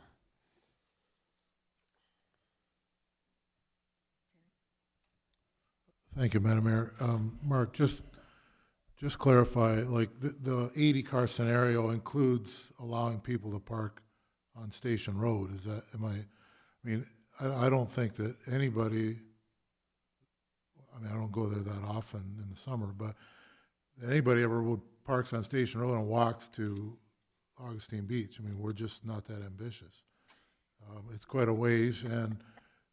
Thank you, Madam Mayor. Mark, just clarify, like, the 80-car scenario includes allowing people to park on Station Road, is that, I don't think that anybody, I don't go there that often in the summer, but that anybody ever would parks on Station Road and walks to Augustine Beach. We're just not that ambitious. It's quite a ways, and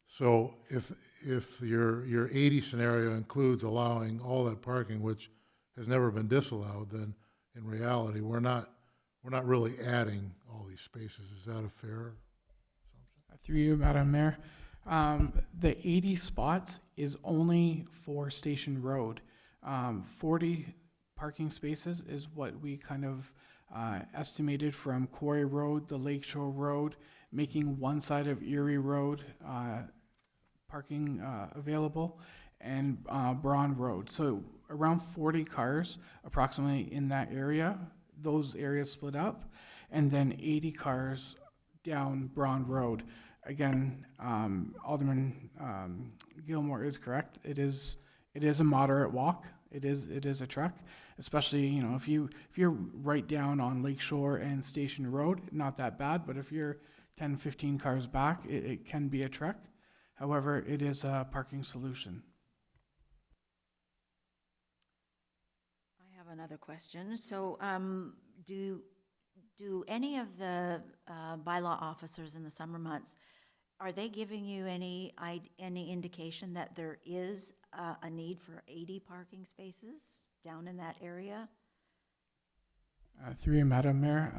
so if your 80 scenario includes allowing all that parking, which has never been disallowed, then in reality, we're not really adding all these spaces. Is that a fair assumption? through you, Madam Mayor, the 80 spots is only for Station Road. 40 parking spaces is what we kind of estimated from Quarry Road, the Lakeshore Road, making one side of Erie Road parking available, and Braun Road. So around 40 cars approximately in that area, those areas split up, and then 80 cars down Braun Road. Again, Alderman Gilmore is correct. It is a moderate walk. It is a trek, especially if you're right down on Lakeshore and Station Road, not that bad. But if you're 10, 15 cars back, it can be a trek. However, it is a parking solution. I have another question. So, do any of the bylaw officers in the summer months, are they giving you any indication that there is a need for 80 parking spaces down in that area? Through you, Madam Mayor.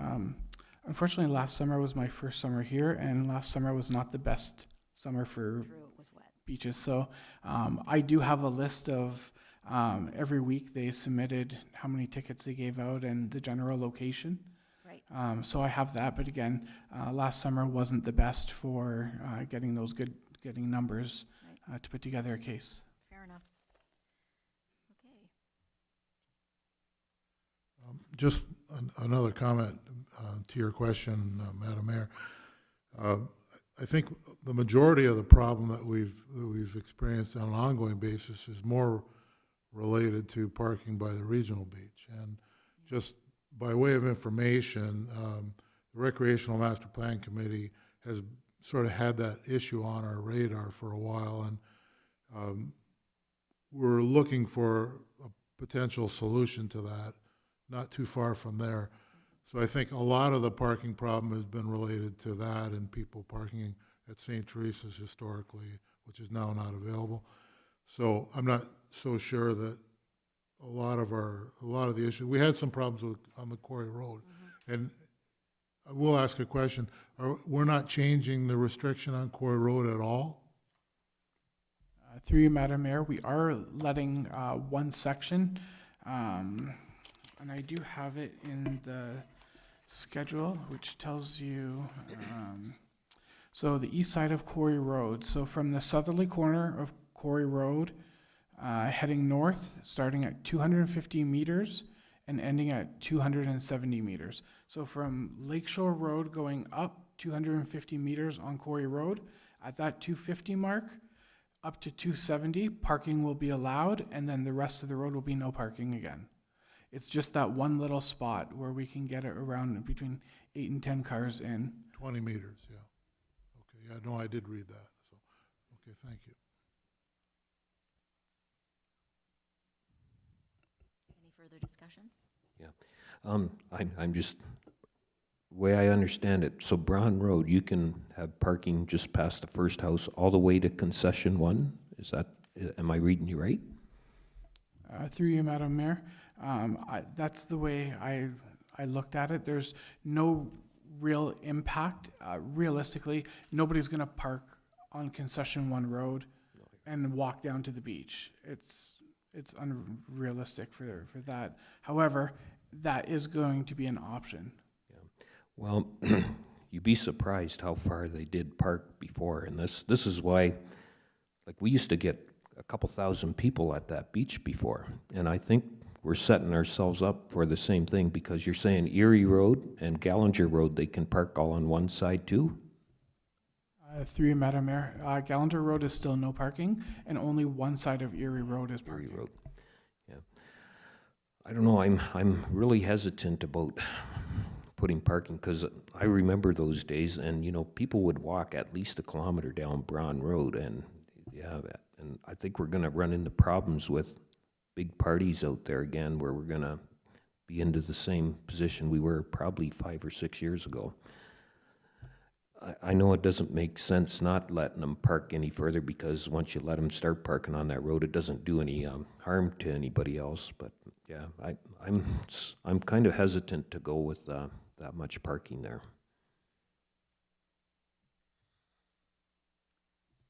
Unfortunately, last summer was my first summer here, and last summer was not the best summer for True, it was wet. beaches. So I do have a list of every week they submitted how many tickets they gave out and the general location. Right. So I have that, but again, last summer wasn't the best for getting numbers Right. to put together a case. Fair enough. Okay. Just another comment to your question, Madam Mayor. I think the majority of the problem that we've experienced on an ongoing basis is more related to parking by the regional beach. And just by way of information, the Recreational Master Plan Committee has sort of had that issue on our radar for a while, and we're looking for a potential solution to that, not too far from there. So I think a lot of the parking problem has been related to that and people parking at St. Teresa's historically, which is now not available. So I'm not so sure that a lot of the issues, we had some problems on the Quarry Road. And I will ask a question. We're not changing the restriction on Quarry Road at all? Through you, Madam Mayor, we are letting one section, and I do have it in the schedule, which tells you, so the east side of Quarry Road, so from the southerly corner of Quarry Road, heading north, starting at 250 meters and ending at 270 meters. So from Lakeshore Road going up 250 meters on Quarry Road, at that 250 mark, up to 270, parking will be allowed, and then the rest of the road will be no parking again. It's just that one little spot where we can get it around between 8 and 10 cars in. 20 meters, yeah. Okay, yeah, no, I did read that, so, okay, thank you. Any further discussion? I'm just, the way I understand it, so Brown Road, you can have parking just past the first house all the way to concession 1? Is that, am I reading you right? Through you, Madam Mayor, that's the way I looked at it. There's no real impact. Realistically, nobody's going to park on concession 1 road and walk down to the beach. It's unrealistic for that. However, that is going to be an option. Well, you'd be surprised how far they did park before, and this is why, like, we used to get a couple thousand people at that beach before, and I think we're setting ourselves up for the same thing, because you're saying Erie Road and Gallinger Road, they can park all on one side too? Through you, Madam Mayor, Gallanter Road is still no parking, and only one side of Erie Road is parking. Erie Road, yeah. I don't know, I'm really hesitant about putting parking, because I remember those days, and, you know, people would walk at least a kilometer down Brown Road, and, yeah, and I think we're gonna run into problems with big parties out there again, where we're gonna be into the same position we were probably 5 or 6 years ago. I know it doesn't make sense not letting them park any further, because once you let them start parking on that road, it doesn't do any harm to anybody else. But yeah, I'm kind of hesitant to go with that much parking there.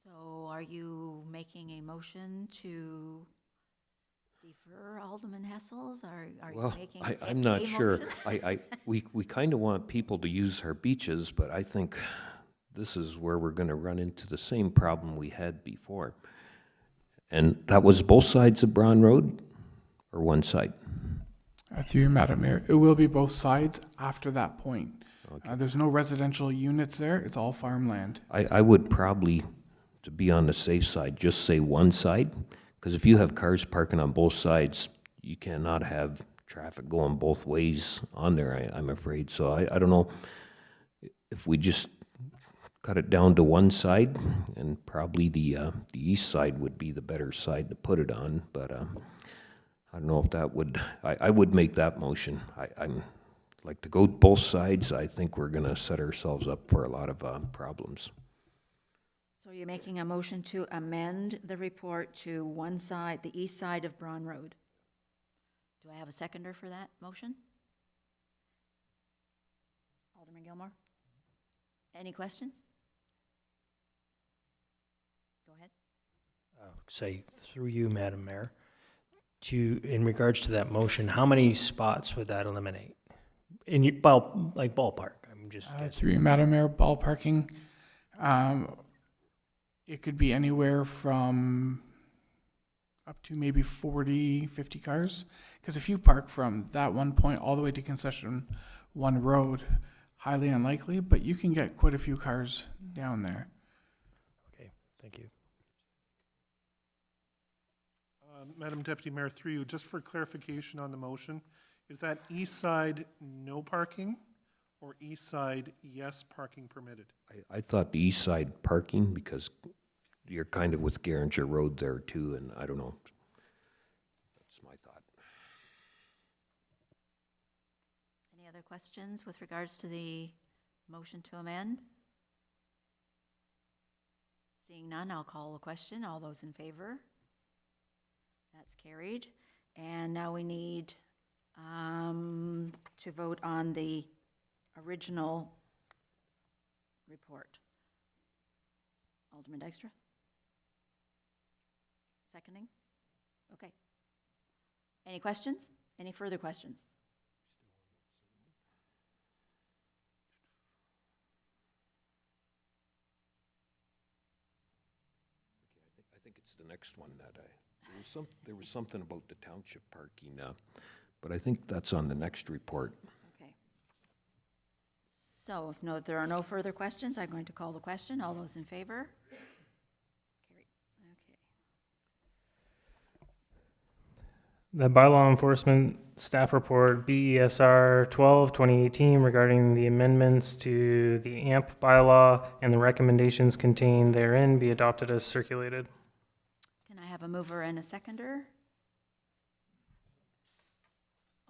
So are you making a motion to defer Alderman Hessel's? Are you making I'm not a sure. motion? We kind of want people to use our beaches, but I think this is where we're going to run into the same problem we had before. And that was both sides of Brown Road, or one side? Through you, Madam Mayor, it will be both sides after that point. Okay. There's no residential units there. It's all farmland. I would probably, to be on the safe side, just say one side, because if you have cars parking on both sides, you cannot have traffic going both ways on there, I'm afraid. So I don't know if we just cut it down to one side, and probably the east side would be the better side to put it on, but I don't know if that would, I would make that motion. I'm like to go both sides. I think we're gonna set ourselves up for a lot of problems. So you're making a motion to amend the report to one side, the east side of Brown Road. Do I have a seconder for that motion? Alderman Gilmore? Any questions? Go ahead. Say, through you, Madam Mayor, in regards to that motion, how many spots would that eliminate? In your, ballpark, I'm just guessing. Through you, Madam Mayor, ball parking, it could be anywhere from up to maybe 40, 50 cars. Because if you park from that one point all the way to concession 1 road, highly unlikely, but you can get quite a few cars down there. Okay, thank you. Madam Deputy Mayor, through you, just for clarification on the motion, is that east side no parking or east side, yes, parking permitted? I thought the east side parking, because you're kind of with Garinger Road there too, and I don't know. That's my thought. Any other questions with regards to the motion to amend? Seeing none, I'll call the question. All those in favor? That's carried. And now we need to vote on the original report. Alderman Dykstra? Seconding? Okay. Any questions? Any further questions? I think it's the next one that there was something about the township parking, but I think that's on the next report. Okay. So if there are no further questions, I'm going to call the question. All those in favor? Carried. Okay. The bylaw enforcement staff report, BESR 12, 2018, regarding the amendments to the AMP bylaw and the recommendations contained therein be adopted as circulated. Can I have a mover and a seconder?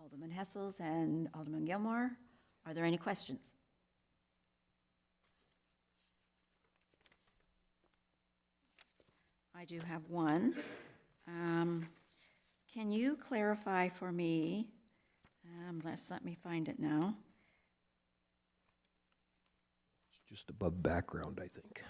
Alderman Hessels and Alderman Gilmore. Are there any questions? I do have one. Can you clarify for me, let me find it now. It's just above background, I think.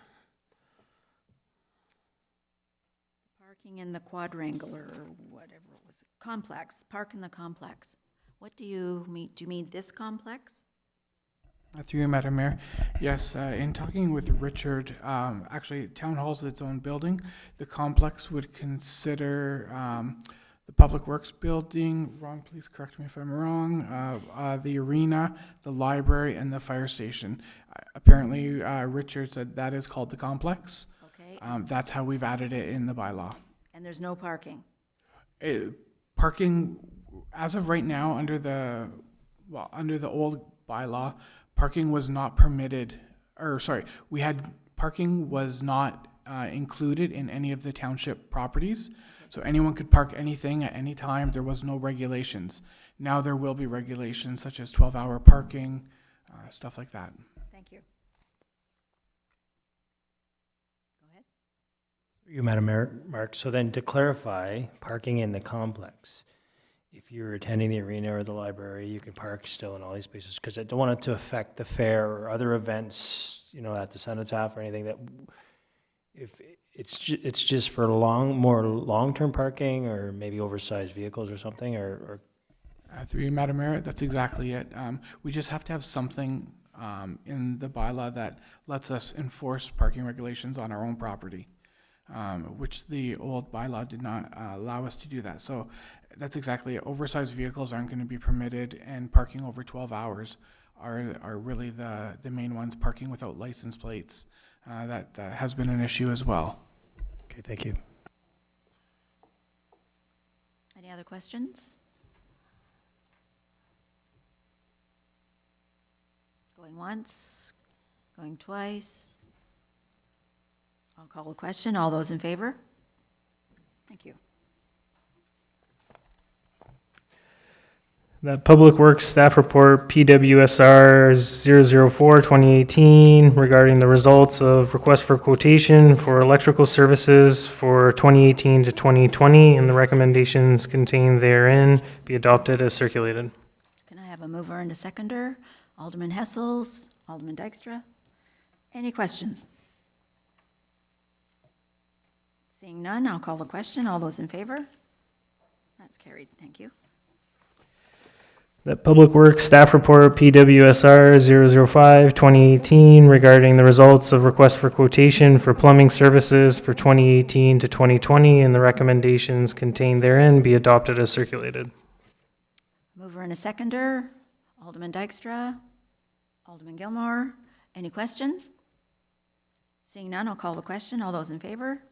Parking in the quadrangle or whatever it was, complex, park in the complex. What do you mean? Do you mean this complex? Through you, Madam Mayor. Yes, in talking with Richard, actually, Town Hall's its own building. The complex would consider the Public Works building, please correct me if I'm wrong, the arena, the library, and the fire station. Apparently, Richard said that is called the complex. Okay, That's how we've added it in the bylaw. and there's no parking. Parking, as of right now, under the old bylaw, parking was not permitted, parking was not included in any of the township properties. So anyone could park anything at any time. There was no regulations. Now there will be regulations such as 12-hour parking, stuff like that. Thank you. Go ahead. You, Madam Mayor, Mark, so then to clarify, parking in the complex, if you're attending the arena or the library, you can park still in all these spaces, because I don't want it to affect the fair or other events, at the Cenotaph or anything that, if it's just for more long-term parking or maybe oversized vehicles or something, or Through you, Madam Mayor, that's exactly it. We just have to have something in the bylaw that lets us enforce parking regulations on our own property, which the old bylaw did not allow us to do that. So that's exactly it. Oversized vehicles aren't going to be permitted, and parking over 12 hours are really the main ones. Parking without license plates, that has been an issue as well. okay, thank you. Any other questions? Going once, going twice. I'll call a question. All those in favor? Thank you. The Public Works Staff Report, PWSR 004, 2018, regarding the results of request for quotation for electrical services for 2018 to 2020, and the recommendations contained therein be adopted as circulated. Can I have a mover and a seconder? Alderman Hessels, Alderman Dykstra. Any questions? Seeing none, I'll call the question. All those in favor? That's carried. Thank you. The Public Works Staff Report, PWSR 005, 2018, regarding the results of request for quotation for plumbing services for 2018 to 2020, and the recommendations contained therein be adopted as circulated. Mover and a seconder. Alderman Dykstra, Alderman Gilmore. Any questions? Seeing none, I'll call the question. All those in favor?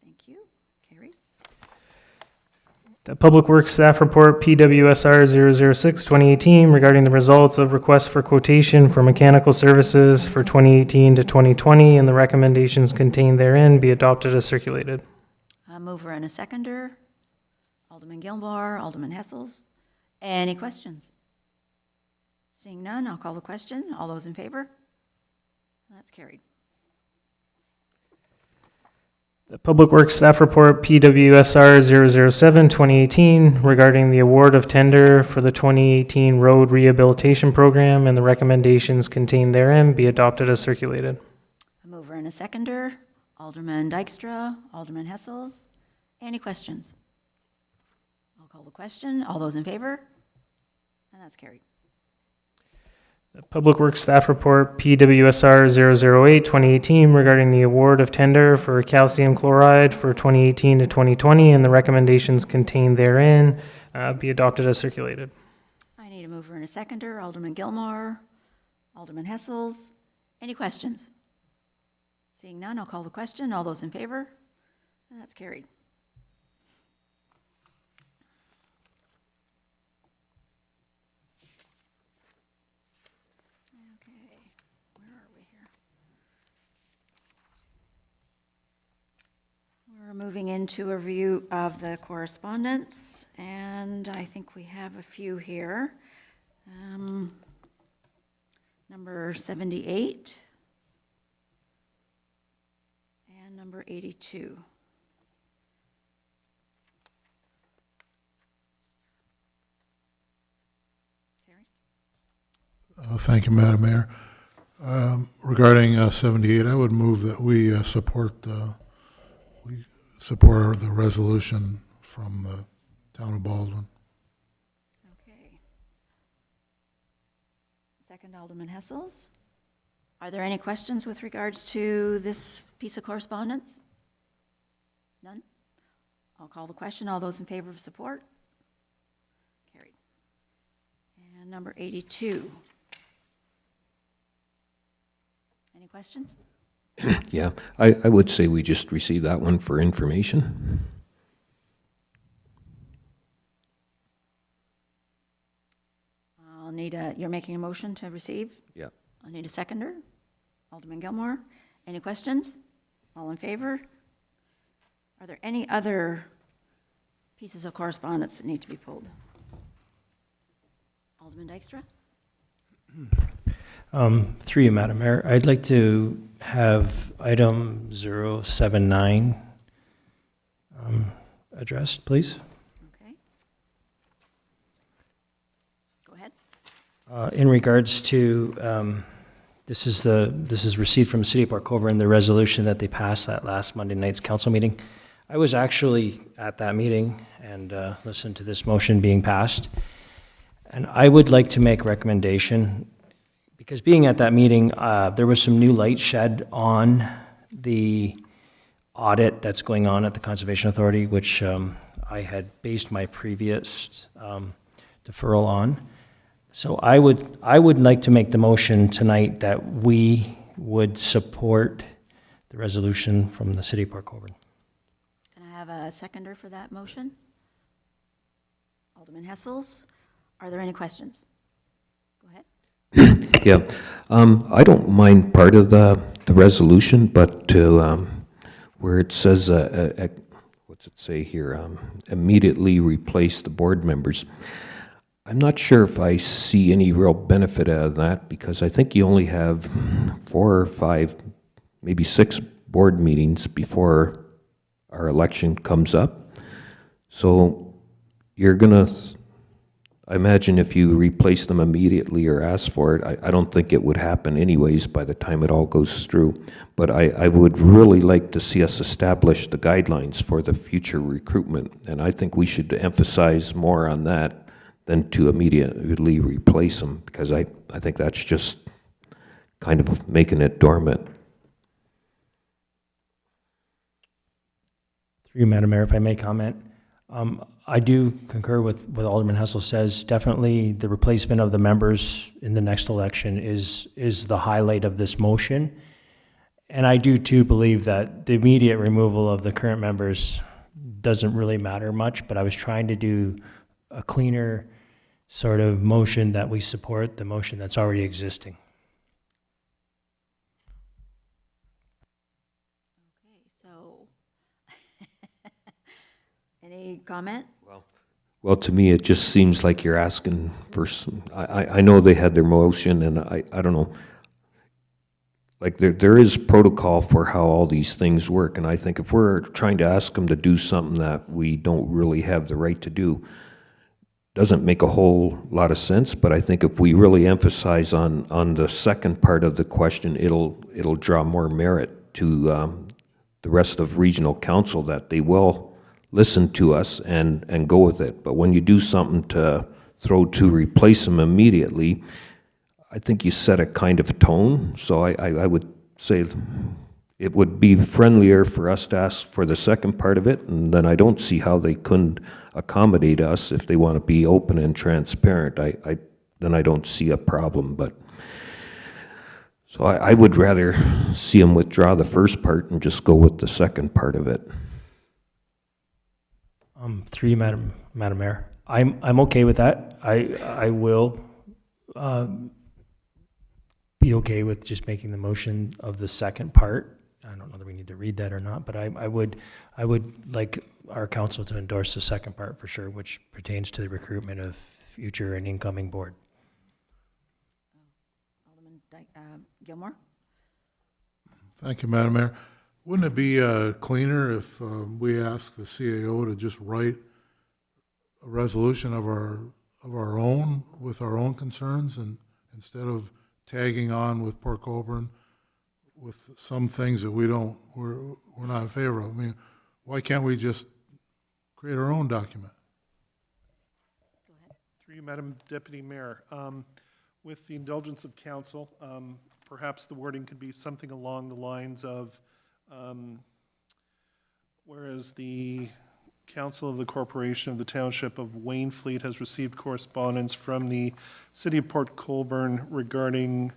Thank you. Carried. The Public Works Staff Report PWSR 006-2018 regarding the results of requests for quotation for mechanical services for 2018 to 2020 and the recommendations contained therein be adopted as circulated. A mover and a seconder. Alderman Gilmore, Alderman Hessels. Any questions? Seeing none, I'll call the question. All those in favor? That's carried. The Public Works Staff Report PWSR 007-2018 regarding the award of tender for the 2018 Road Rehabilitation Program and the recommendations contained therein be adopted as circulated. A mover and a seconder. Alderman Dykstra, Alderman Hessels. Any questions? I'll call the question. All those in favor? And that's carried. The Public Works Staff Report PWSR 008-2018 regarding the award of tender for calcium chloride for 2018 to 2020 and the recommendations contained therein be adopted as circulated. I need a mover and a seconder. Alderman Gilmore, Alderman Hessels. Any questions? Seeing none, I'll call the question. All those in favor? And that's carried. Okay, where are we here? We're moving into a review of the correspondence, and I think we have a few here. Number 78 and number 82. Thank you, Madam Mayor. Regarding 78, I would move that we support the resolution from the town of Baldwin. Okay. Second, Alderman Hessels. Are there any questions with regards to this piece of correspondence? None? I'll call the question. All those in favor of support? Carried. And number 82. Any questions? Yeah, I would say we just receive that one for information. I'll need you're making a motion to receive? Yeah. I'll need a seconder. Alderman Gilmore. Any questions? All in favor? Are there any other pieces of correspondence that need to be pulled? Alderman Dykstra? Through you, Madam Mayor, I'd like to have item 079 addressed, please. Okay. Go ahead. In regards to, this is received from City of Port Colborne, the resolution that they passed that last Monday night's council meeting. I was actually at that meeting and listened to this motion being passed. And I would like to make a recommendation, because being at that meeting, there was some new light shed on the audit that's going on at the Conservation Authority, which I had based my previous deferral on. So I would like to make the motion tonight that we would support the resolution from the City of Port Colborne. Can I have a seconder for that motion? Alderman Hessels? Are there any questions? Go ahead. Yeah, I don't mind part of the resolution, but to, where it says, what's it say here, immediately replace the board members. I'm not sure if I see any real benefit out of that, because I think you only have 4 or 5, maybe 6 board meetings before our election comes up. So you're gonna, I imagine if you replace them immediately or ask for it, I don't think it would happen anyways by the time it all goes through. But I would really like to see us establish the guidelines for the future recruitment, and I think we should emphasize more on that than to immediately replace them, because I think that's just kind of making it dormant. Through you, Madam Mayor, if I may comment. I do concur with what Alderman Hessel says. Definitely the replacement of the members in the next election is the highlight of this motion. And I do too believe that the immediate removal of the current members doesn't really matter much, but I was trying to do a cleaner sort of motion that we support the motion that's already existing. So, any comment? Well, to me, it just seems like you're asking for some, I know they had their motion, and I don't know. Like, there is protocol for how all these things work, and I think if we're trying to ask them to do something that we don't really have the right to do, doesn't make a whole lot of sense, but I think if we really emphasize on the second part of the question, it'll draw more merit to the rest of regional council that they will listen to us and go with it. But when you do something to replace them immediately, I think you set a kind of tone. So I would say it would be friendlier for us to ask for the second part of it, and then I don't see how they couldn't accommodate us if they want to be open and transparent. Then I don't see a problem, but so I would rather see them withdraw the first part and just go with the second part of it. Through you, Madam Mayor. I'm okay with that. I will be okay with just making the motion of the second part. I don't know that we need to read that or not, but I would like our council to endorse the second part for sure, which pertains to the recruitment of future and incoming board. Alderman Gilmore? Thank you, Madam Mayor. Wouldn't it be cleaner if we ask the CAO to just write a resolution of our own, with our own concerns, and instead of tagging on with Port Colborne with some things that we're not in favor of? I mean, why can't we just create our own document? Through you, Madam Deputy Mayor. With the indulgence of council, perhaps the wording could be something along the lines of, whereas the Council of the Corporation of the Township of Wainfleet has received correspondence from the City of Port Colborne regarding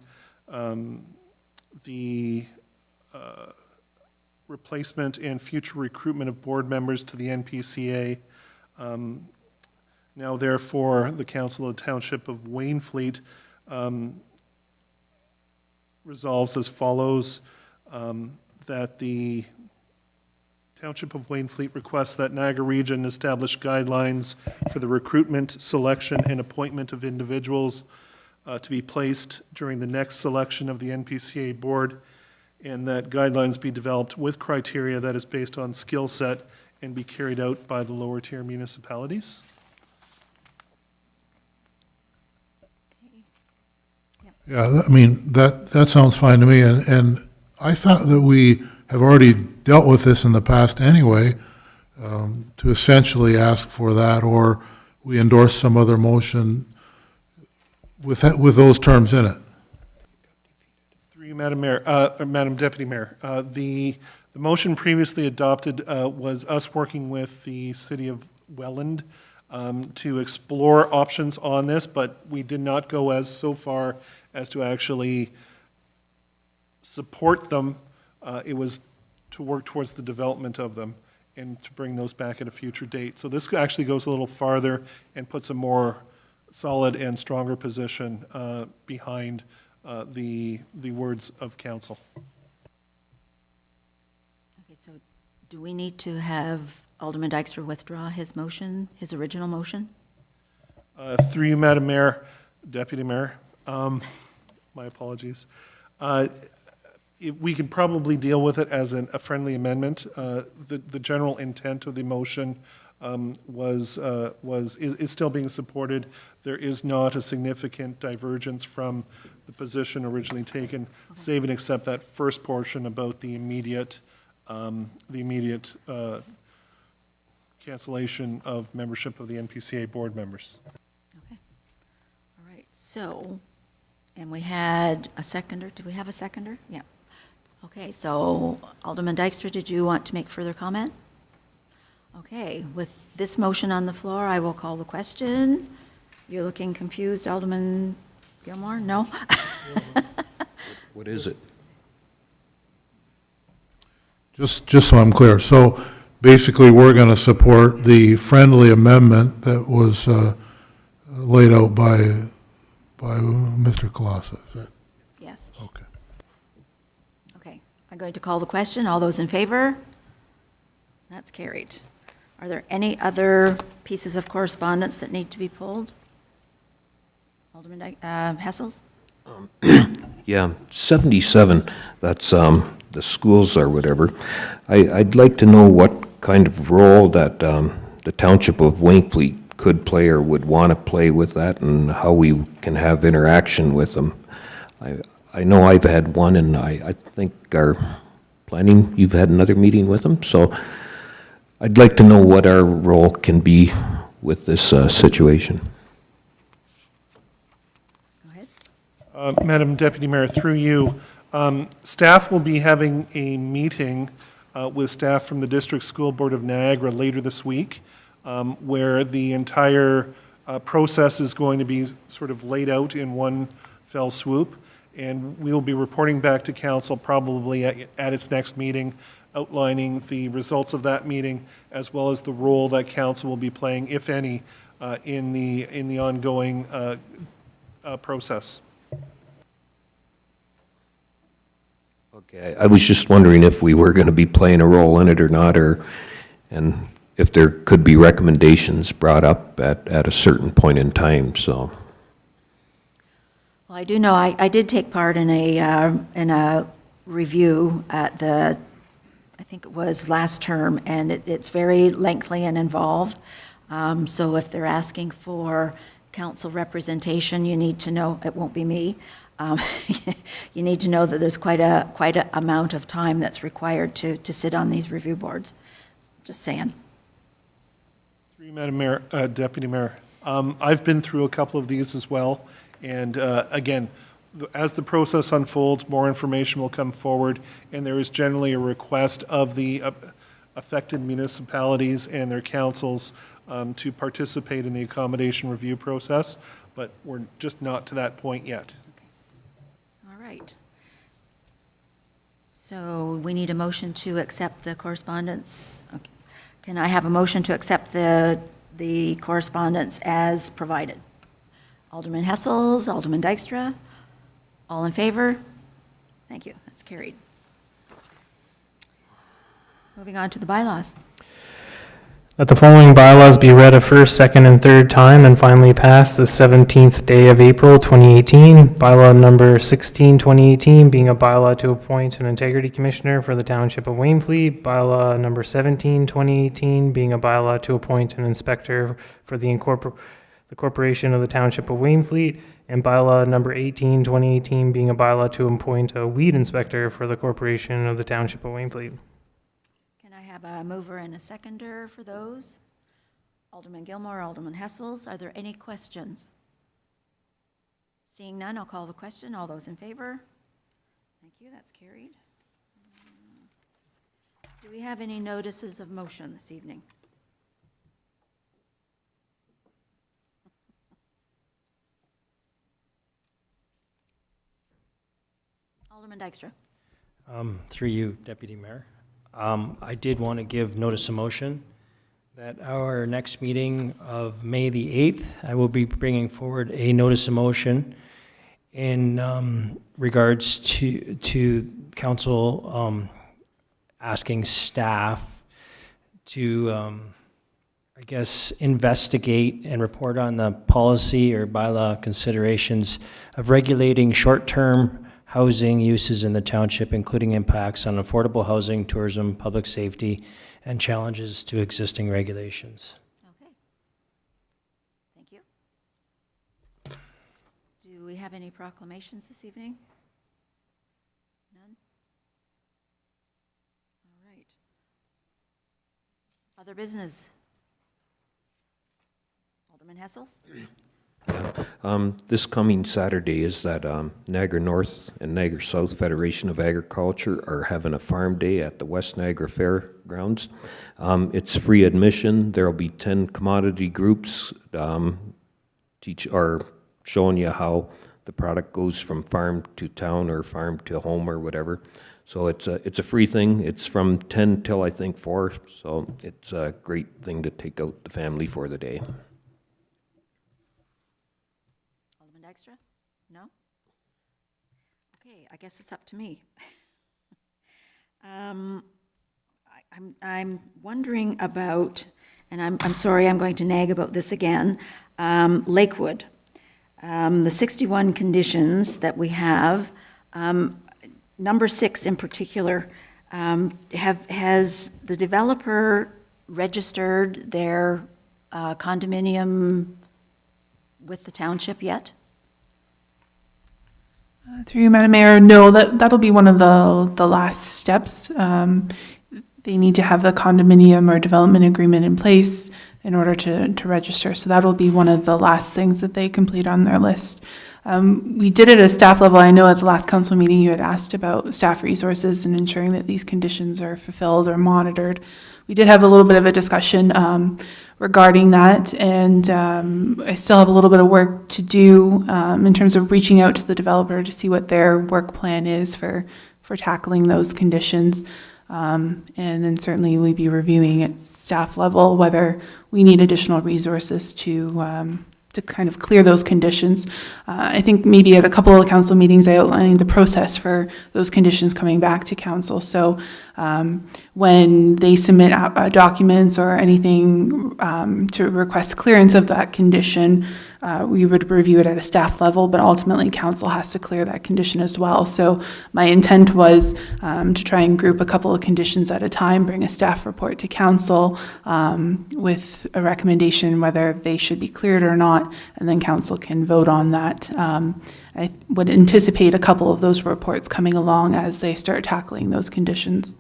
the replacement and future recruitment of board members to the NPCA. Now therefore, the Council of the Township of Wainfleet resolves as follows, that the Township of Wainfleet requests that Niagara Region establish guidelines for the recruitment, selection, and appointment of individuals to be placed during the next selection of the NPCA board, and that guidelines be developed with criteria that is based on skill set and be carried out by the lower tier municipalities. Yeah, I mean, that sounds fine to me, and I thought that we have already dealt with this in the past anyway, to essentially ask for that, or we endorse some other motion with those terms in it. Through you, Madam Mayor, or Madam Deputy Mayor, the motion previously adopted was us working with the City of Welland to explore options on this, but we did not go so far as to actually support them. It was to work towards the development of them and to bring those back at a future date. So this actually goes a little farther and puts a more solid and stronger position behind the words of council. Okay, so do we need to have Alderman Dykstra withdraw his motion, his original motion? Through you, Madam Mayor, Deputy Mayor, my apologies. We can probably deal with it as a friendly amendment. The general intent of the motion is still being supported. There is not a significant divergence from the position originally taken, save and except that first portion about the immediate cancellation of membership of the NPCA board members. Okay. All right, so, and we had a seconder. Did we have a seconder? Yeah. Okay, so Alderman Dykstra, did you want to make further comment? Okay, with this motion on the floor, I will call the question. You're looking confused, Alderman Gilmore? No? What is it? Just so I'm clear, so basically, we're going to support the friendly amendment that was laid out by Mr. Colassa. Is that Yes. okay? Okay. I'm going to call the question. All those in favor? That's carried. Are there any other pieces of correspondence that need to be pulled? Alderman Hessels? Yeah, 77, that's the schools or whatever. I'd like to know what kind of role that the Township of Wainfleet could play or would want to play with that, and how we can have interaction with them. I know I've had one, and I think our planning, you've had another meeting with them, so I'd like to know what our role can be with this situation. Go ahead. Madam Deputy Mayor, through you, staff will be having a meeting with staff from the District School Board of Niagara later this week, where the entire process is going to be sort of laid out in one fell swoop, and we'll be reporting back to council probably at its next meeting, outlining the results of that meeting, as well as the role that council will be playing, if any, in the ongoing process. Okay, I was just wondering if we were going to be playing a role in it or not, and if there could be recommendations brought up at a certain point in time, so. Well, I do know, I did take part in a review at I think it was last term, and it's very lengthy and involved. So if they're asking for council representation, you need to know, it won't be me. You need to know that there's quite a amount of time that's required to sit on these review boards. Just saying. Through you, Madam Mayor, Deputy Mayor, I've been through a couple of these as well, and again, as the process unfolds, more information will come forward, and there is generally a request of the affected municipalities and their councils to participate in the accommodation review process, but we're just not to that point yet. All right. So we need a motion to accept the correspondence. Okay. Can I have a motion to accept the correspondence as provided? Alderman Hessels, Alderman Dykstra, all in favor? Thank you, that's carried. Moving on to the bylaws. That the following bylaws be read a first, second, and third time and finally passed the 17th day of April, 2018. Bylaw number 16, 2018, being a bylaw to appoint an integrity commissioner for the Township of Wainfleet. Bylaw number 17, 2018, being a bylaw to appoint an inspector for the corporation of the Township of Wainfleet. And bylaw number 18, 2018, being a bylaw to appoint a weed inspector for the corporation of the Township of Wainfleet. Can I have a mover and a seconder for those? Alderman Gilmore, Alderman Hessels, are there any questions? Seeing none, I'll call the question. All those in favor? Thank you, that's carried. Do we have any notices of motion this evening? Alderman Dykstra. Through you, Deputy Mayor. I did want to give notice of motion that our next meeting of May the 8th, I will be bringing forward a notice of motion in regards to council asking staff to, I guess, investigate and report on the policy or bylaw considerations of regulating short-term housing uses in the township, including impacts on affordable housing, tourism, public safety, and challenges to existing regulations. Okay. Thank you. Do we have any proclamations this evening? None? All right. Other business? Alderman Hessels? This coming Saturday is that Niagara North and Niagara South Federation of Agriculture are having a farm day at the West Niagara Fairgrounds. It's free admission. There will be 10 commodity groups showing you how the product goes from farm to town or farm to home or whatever. So it's a free thing. It's from 10 till I think 4, so it's a great thing to take out the family for the day. Alderman Dykstra? No? Okay, I guess it's up to me. I'm wondering about, and I'm sorry, I'm going to nag about this again, Lakewood. The 61 conditions that we have, number 6 in particular, has the developer registered their condominium with the township yet? Through you, Madam Mayor, no, that'll be one of the last steps. They need to have the condominium or development agreement in place in order to register. So that'll be one of the last things that they complete on their list. We did it at a staff level. I know at the last council meeting you had asked about staff resources and ensuring that these conditions are fulfilled or monitored. We did have a little bit of a discussion regarding that, and I still have a little bit of work to do in terms of reaching out to the developer to see what their work plan is for tackling those conditions. And then certainly we'd be reviewing at staff level whether we need additional resources to kind of clear those conditions. I think maybe at a couple of council meetings I outlined the process for those conditions coming back to council. So when they submit documents or anything to request clearance of that condition, we would review it at a staff level, but ultimately council has to clear that condition as well. So my intent was to try and group a couple of conditions at a time, bring a staff report to council with a recommendation whether they should be cleared or not, and then council can vote on that. I would anticipate a couple of those reports coming along as they start tackling those conditions.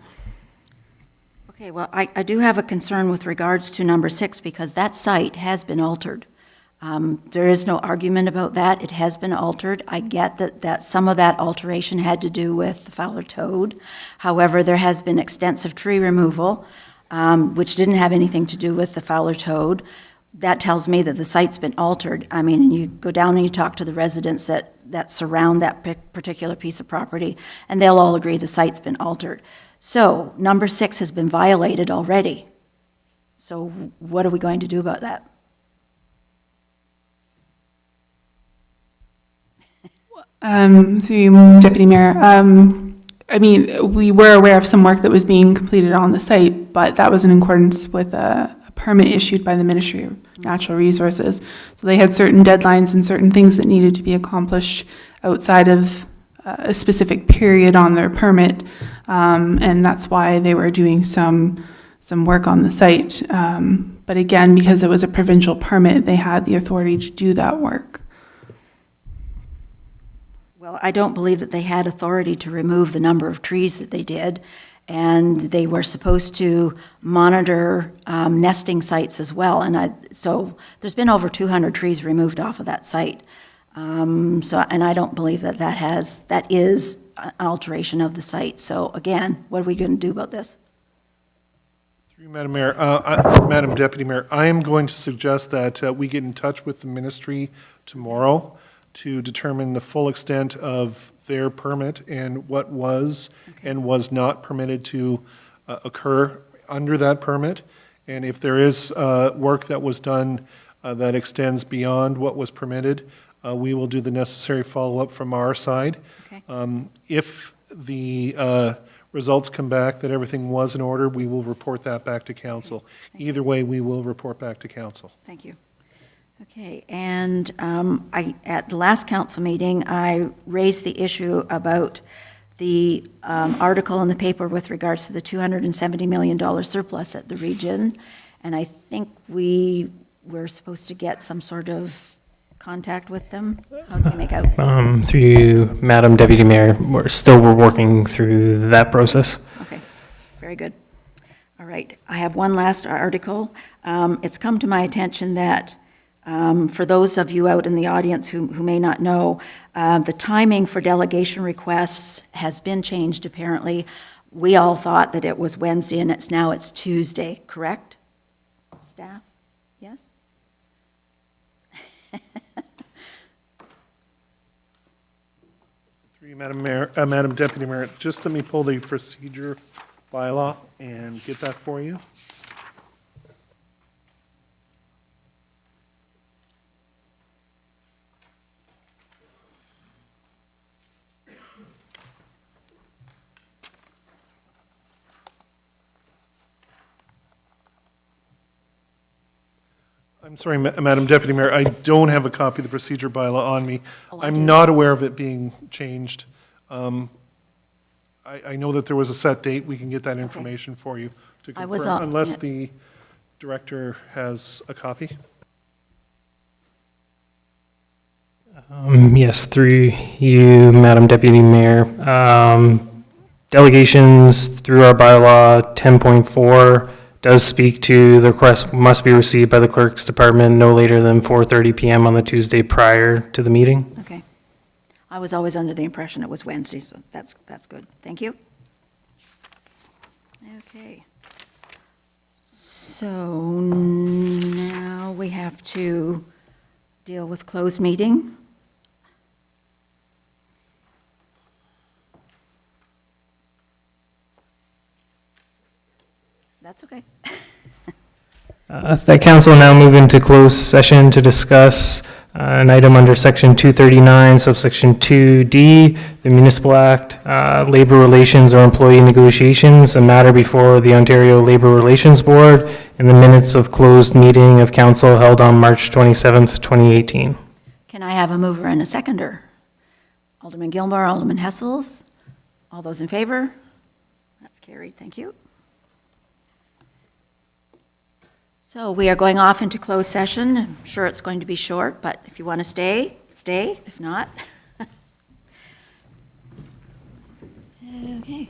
Okay, well, I do have a concern with regards to number 6 because that site has been altered. There is no argument about that. It has been altered. I get that some of that alteration had to do with the Fowler Toad. However, there has been extensive tree removal, which didn't have anything to do with the Fowler Toad. That tells me that the site's been altered. I mean, you go down and you talk to the residents that surround that particular piece of property, and they'll all agree the site's been altered. So, number 6 has been violated already. So what are we going to do about that? Through Deputy Mayor, I mean, we were aware of some work that was being completed on the site, but that was in accordance with a permit issued by the Ministry of Natural Resources. So they had certain deadlines and certain things that needed to be accomplished outside of a specific period on their permit, and that's why they were doing some work on the site. But again, because it was a provincial permit, they had the authority to do that work. Well, I don't believe that they had authority to remove the number of trees that they did, and they were supposed to monitor nesting sites as well. And so there's been over 200 trees removed off of that site. And I don't believe that is an alteration of the site. So again, what are we going to do about this? Through you, Madam Mayor, Madam Deputy Mayor, I am going to suggest that we get in touch with the ministry tomorrow to determine the full extent of their permit and what was and was not permitted to occur under that permit. And if there is work that was done that extends beyond what was permitted, we will do the necessary follow-up from our side. Okay. If the results come back that everything was in order, we will report that back to council. Either way, we will report back to council. Thank you. Okay, and at the last council meeting, I raised the issue about the article in the paper with regards to the $270 million surplus at the region, and I think we were supposed to get some sort of contact with them. How do we make out? Through you, Madam Deputy Mayor, we're working through that process. Okay, very good. All right, I have one last article. It's come to my attention that for those of you out in the audience who may not know, the timing for delegation requests has been changed apparently. We all thought that it was Wednesday and it's Tuesday, correct? Staff? Yes? Through you, Madam Mayor, Madam Deputy Mayor, just let me pull the procedure bylaw and get that for you. I'm sorry, Madam Deputy Mayor, I don't have a copy of the procedure bylaw on me. Oh, I I'm do. not aware of it being changed. I know that there was a set date, we can get that information for you to I was confirm, on- unless yeah. the director has a copy. Yes, through you, Madam Deputy Mayor. Delegations through our bylaw 10.4 does speak to the request must be received by the clerk's department no later than 4:30 PM on the Tuesday prior to the meeting. Okay. I was always under the impression it was Wednesday, so that's good. Thank you. Okay. So now we have to deal with closed meeting. That's okay. The council now move into closed session to discuss an item under section 239, subsection 2D, the Municipal Act, labor relations or employee negotiations, a matter before the Ontario Labor Relations Board in the minutes of closed meeting of council held on March 27th, 2018. Can I have a mover and a seconder? Alderman Gilmore, Alderman Hessels. All those in favor? That's carried. Thank you. So we are going off into closed session. I'm sure it's going to be short, but if you want to stay, stay. If not. Okay.